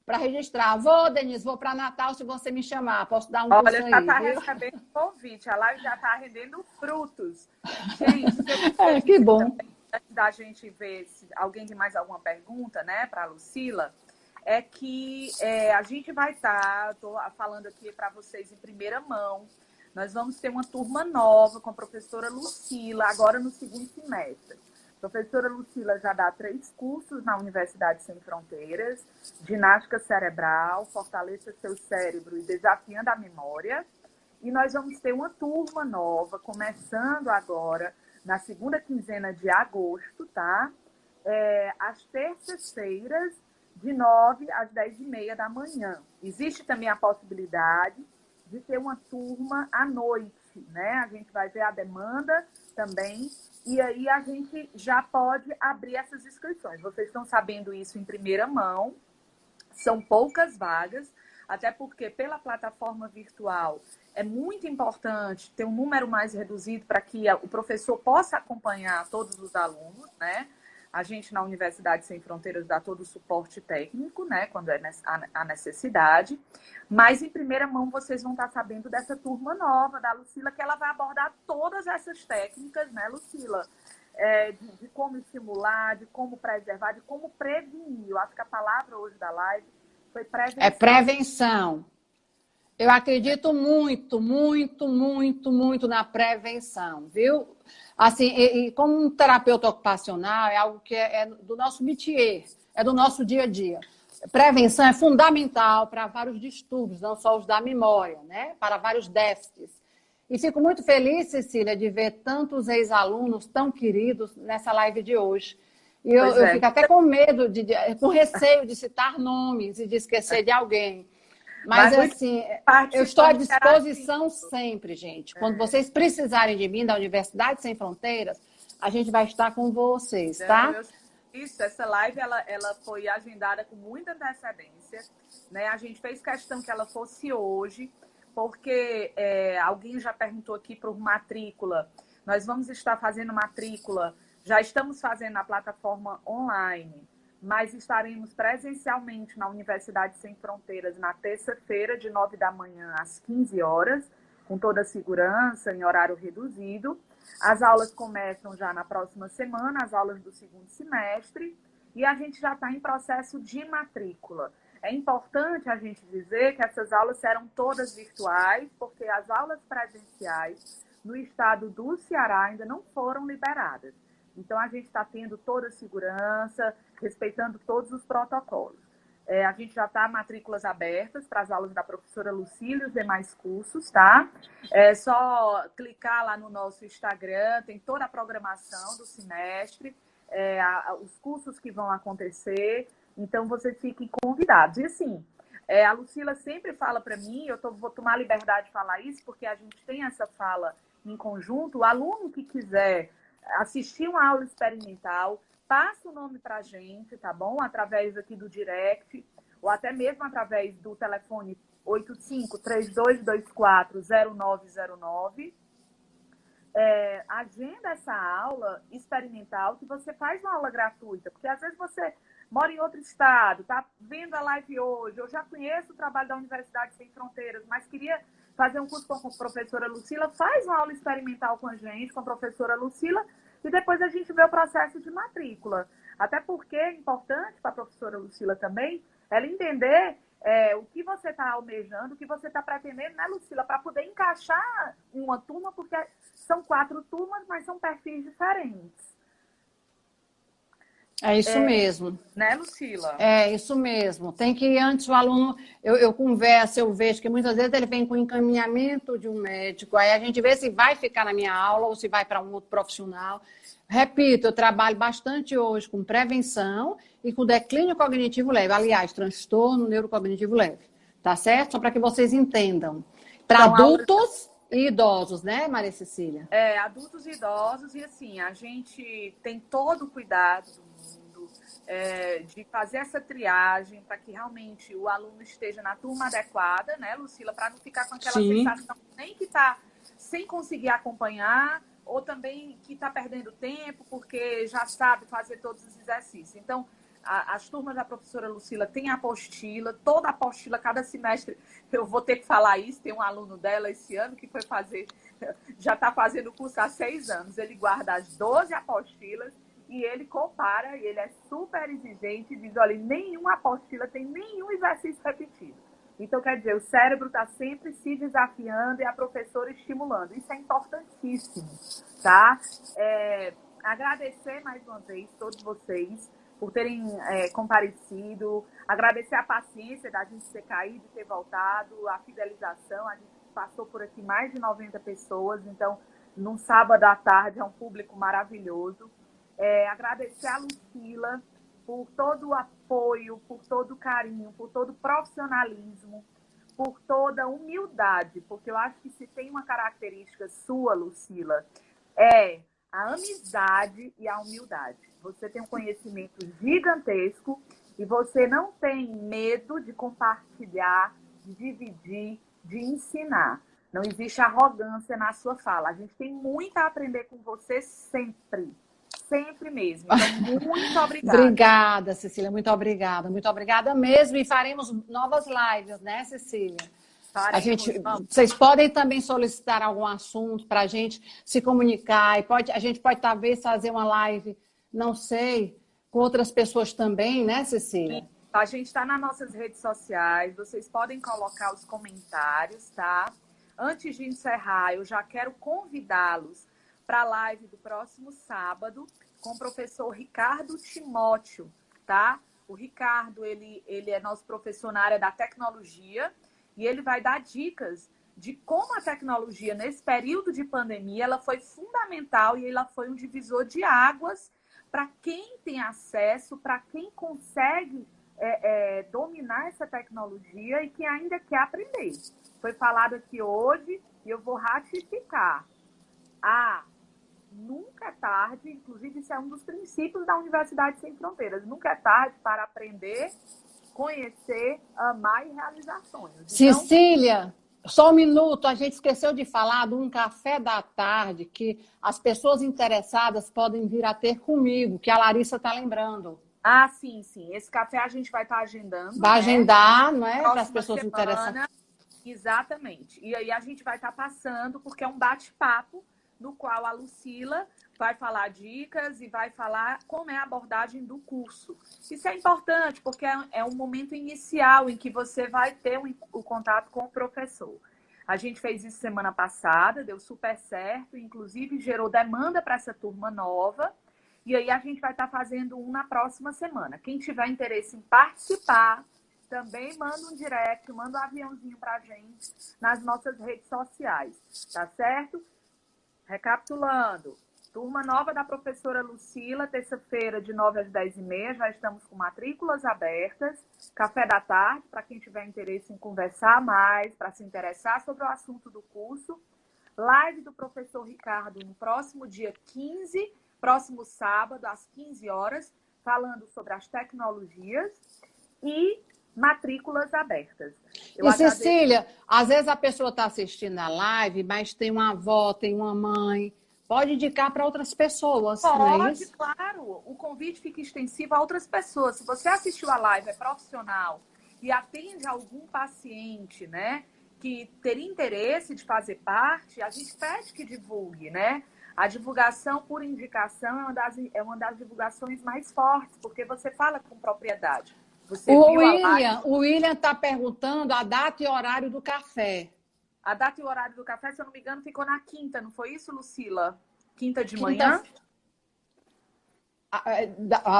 para registrar. Denise, vou para Natal se você me chamar. Posso dar um curso aí? Olha, já está recebendo convite. A live já está rendendo frutos. Gente, que bom. antes da gente ver se alguém tem mais alguma pergunta, né, para a Lucila, é que a gente vai estar, estou falando aqui para vocês em primeira mão, nós vamos ter uma turma nova com a professora Lucila, agora no segundo semestre. A professora Lucila já dá 3 cursos na Universidade Sem Fronteiras: ginástica cerebral, fortaleça seu cérebro e desafiando a memória. E nós vamos ter uma turma nova, começando agora, na segunda quinzena de agosto, tá? Às terças-feiras, de 9 às 10h30 da manhã. Existe também a possibilidade de ter uma turma à noite, né? A gente vai ver a demanda também, e aí a gente já pode abrir essas inscrições. Vocês estão sabendo isso em primeira mão, são poucas vagas, até porque pela plataforma virtual é muito importante ter um número mais reduzido para que o professor possa acompanhar todos os alunos, né? A gente, na Universidade Sem Fronteiras, dá todo o suporte técnico, né, quando é a necessidade. Mas, em primeira mão, vocês vão estar sabendo dessa turma nova da Lucila, que ela vai abordar todas essas técnicas, né, Lucila? De como estimular, de como preservar, de como prevenir. Eu acho que a palavra hoje da live foi prevenção. É prevenção. Eu acredito muito, muito, muito, muito na prevenção, viu? Assim, e como um terapeuta ocupacional, é algo que é do nosso métier, é do nosso dia a dia. Prevenção é fundamental para vários distúrbios, não só os da memória, né? Para vários déficits. E fico muito feliz, Cecília, de ver tantos ex-alunos tão queridos nessa live de hoje. E eu fico até com medo, com receio de citar nomes e de esquecer de alguém. Mas assim, eu estou à disposição sempre, gente. Quando vocês precisarem de mim, da Universidade Sem Fronteiras, a gente vai estar com vocês, tá? Isso, essa live ela foi agendada com muita antecedência, né? A gente fez questão que ela fosse hoje, porque alguém já perguntou aqui por matrícula. Nós vamos estar fazendo matrícula, já estamos fazendo na plataforma online, mas estaremos presencialmente na Universidade Sem Fronteiras na terça-feira, de 9 da manhã às 15 horas, com toda a segurança, em horário reduzido. As aulas começam já na próxima semana, as aulas do segundo semestre, e a gente já está em processo de matrícula. É importante a gente dizer que essas aulas serão todas virtuais, porque as aulas presenciais no estado do Ceará ainda não foram liberadas. Então, a gente está tendo toda a segurança, respeitando todos os protocolos. A gente já está matrículas abertas para as aulas da professora Lucília e os demais cursos, tá? É só clicar lá no nosso Instagram, tem toda a programação do semestre, os cursos que vão acontecer, então vocês fiquem convidados. E assim, a Lucila sempre fala para mim, vou tomar a liberdade de falar isso, porque a gente tem essa fala em conjunto, o aluno que quiser assistir uma aula experimental, passa o nome para a gente, tá bom? Através aqui do direct, ou até mesmo através do telefone 85-3224-0909. Agenda essa aula experimental, que você faz uma aula gratuita, porque às vezes você mora em outro estado, tá vendo a live hoje, eu já conheço o trabalho da Universidade Sem Fronteiras, mas queria fazer um curso com a professora Lucila, faz uma aula experimental com a gente, com a professora Lucila, e depois a gente vê o processo de matrícula. Até porque é importante para a professora Lucila também, ela entender o que você está almejando, o que você está pretendendo, né, Lucila, para poder encaixar em uma turma, porque são 4 turmas, mas são perfis diferentes. É isso mesmo. Né, Lucila? É isso mesmo. Tem que, antes o aluno, eu converso, eu vejo que muitas vezes ele vem com encaminhamento de um médico, aí a gente vê se vai ficar na minha aula ou se vai para um outro profissional. Repito, eu trabalho bastante hoje com prevenção e com declínio cognitivo leve. Aliás, transtorno neurocognitivo leve. Tá certo? Só para que vocês entendam. Para adultos e idosos, né, Maria Cecília? Adultos e idosos, e assim, a gente tem todo o cuidado do mundo de fazer essa triagem para que realmente o aluno esteja na turma adequada, né, Lucila, para não ficar com aquela sensação nem que está sem conseguir acompanhar, ou também que está perdendo tempo porque já sabe fazer todos os exercícios. Então, as turmas da professora Lucila têm apostila, toda apostila, cada semestre, eu vou ter que falar isso, tem um aluno dela esse ano que foi fazer, já está fazendo o curso há 6 anos, ele guarda as 12 apostilas e ele compara, e ele é super exigente e diz, olha, nenhuma apostila tem nenhum exercício repetido. Então, quer dizer, o cérebro está sempre se desafiando e a professora estimulando. Isso é importantíssimo, tá? Agradecer mais uma vez todos vocês por terem comparecido, agradecer a paciência da gente ter caído e ter voltado, a fidelização, a gente passou por aqui mais de 90 pessoas, então, num sábado à tarde, é um público maravilhoso. Agradecer a Lucila por todo o apoio, por todo o carinho, por todo o profissionalismo, por toda a humildade, porque eu acho que se tem uma característica sua, Lucila, é a amizade e a humildade. Você tem um conhecimento gigantesco e você não tem medo de compartilhar, de dividir, de ensinar. Não existe arrogância na sua fala. A gente tem muito a aprender com você sempre. Sempre mesmo. Então, muito obrigada. Obrigada, Cecília. Muito obrigada. Muito obrigada mesmo. E faremos novas lives, né, Cecília? Vocês podem também solicitar algum assunto para a gente se comunicar. E a gente pode talvez fazer uma live, não sei, com outras pessoas também, né, Cecília? A gente está nas nossas redes sociais. Vocês podem colocar os comentários, tá? Antes de encerrar, eu já quero convidá-los para a live do próximo sábado com o professor Ricardo Timóteo, tá? O Ricardo, ele é nosso professor na área da tecnologia e ele vai dar dicas de como a tecnologia, nesse período de pandemia, ela foi fundamental e ela foi um divisor de águas para quem tem acesso, para quem consegue dominar essa tecnologia e que ainda quer aprender. Foi falado aqui hoje e eu vou ratificar. Nunca é tarde, inclusive isso é um dos princípios da Universidade Sem Fronteiras, nunca é tarde para aprender, conhecer, amar e realizar sonhos. Cecília, só um minuto, a gente esqueceu de falar de um café da tarde que as pessoas interessadas podem vir a ter comigo, que a Larissa está lembrando. Sim, sim. Esse café a gente vai estar agendando. Vai agendar, não é? Para as pessoas interessadas. Exatamente. E aí a gente vai estar passando, porque é um bate-papo no qual a Lucila vai falar dicas e vai falar como é a abordagem do curso. Isso é importante, porque é um momento inicial em que você vai ter o contato com o professor. A gente fez isso semana passada, deu super certo, inclusive gerou demanda para essa turma nova, e aí a gente vai estar fazendo um na próxima semana. Quem tiver interesse em participar, também manda um direct, manda um aviãozinho para a gente nas nossas redes sociais, tá certo? Recapitulando, turma nova da professora Lucila, terça-feira de 9 às 10h30, já estamos com matrículas abertas, café da tarde, para quem tiver interesse em conversar mais, para se interessar sobre o assunto do curso, live do professor Ricardo no próximo dia 15, próximo sábado, às 15 horas, falando sobre as tecnologias e matrículas abertas. Cecília, às vezes a pessoa está assistindo a live, mas tem uma avó, tem uma mãe, pode indicar para outras pessoas, não é isso? Claro. O convite fica extensivo a outras pessoas. Se você assistiu a live, é profissional e atende algum paciente, né, que teria interesse de fazer parte, a gente pede que divulgue, né? A divulgação por indicação é uma das divulgações mais fortes, porque você fala com propriedade. O William está perguntando a data e horário do café. A data e o horário do café, se eu não me engano, ficou na quinta, não foi isso, Lucila? Quinta de manhã?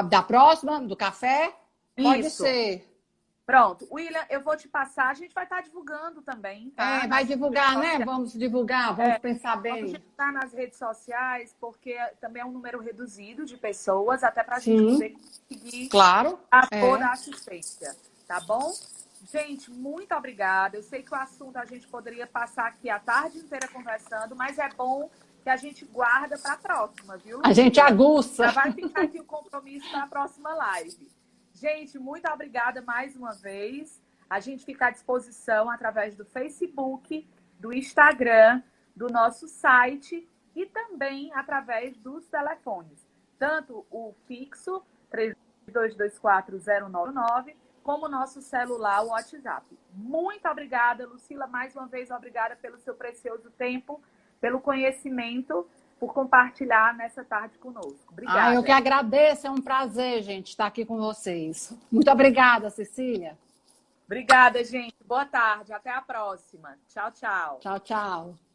Da próxima, do café? Pode Isso. ser. Pronto. William, eu vou te passar. A gente vai estar divulgando também, tá? Vai divulgar, né? Vamos divulgar, vamos pensar bem. Vamos divulgar nas redes sociais, porque também é um número reduzido de pessoas, até para a gente poder conseguir toda a assistência, tá bom? Gente, muito obrigada. Eu sei que o assunto a gente poderia passar aqui a tarde inteira conversando, mas é bom que a gente guarda para a próxima, viu? A gente aguça. Já vai ficar aqui o compromisso para a próxima live. Gente, muito obrigada mais uma vez. A gente fica à disposição através do Facebook, do Instagram, do nosso site e também através dos telefones. Tanto o fixo, 32240999, como o nosso celular, o WhatsApp. Muito obrigada, Lucila. Mais uma vez, obrigada pelo seu precioso tempo, pelo conhecimento. por compartilhar nessa tarde conosco. Obrigada. Eu que agradeço, é um prazer, gente, estar aqui com vocês. Muito obrigada, Cecília. Obrigada, gente. Boa tarde. Até a próxima. Tchau, tchau. Tchau, tchau.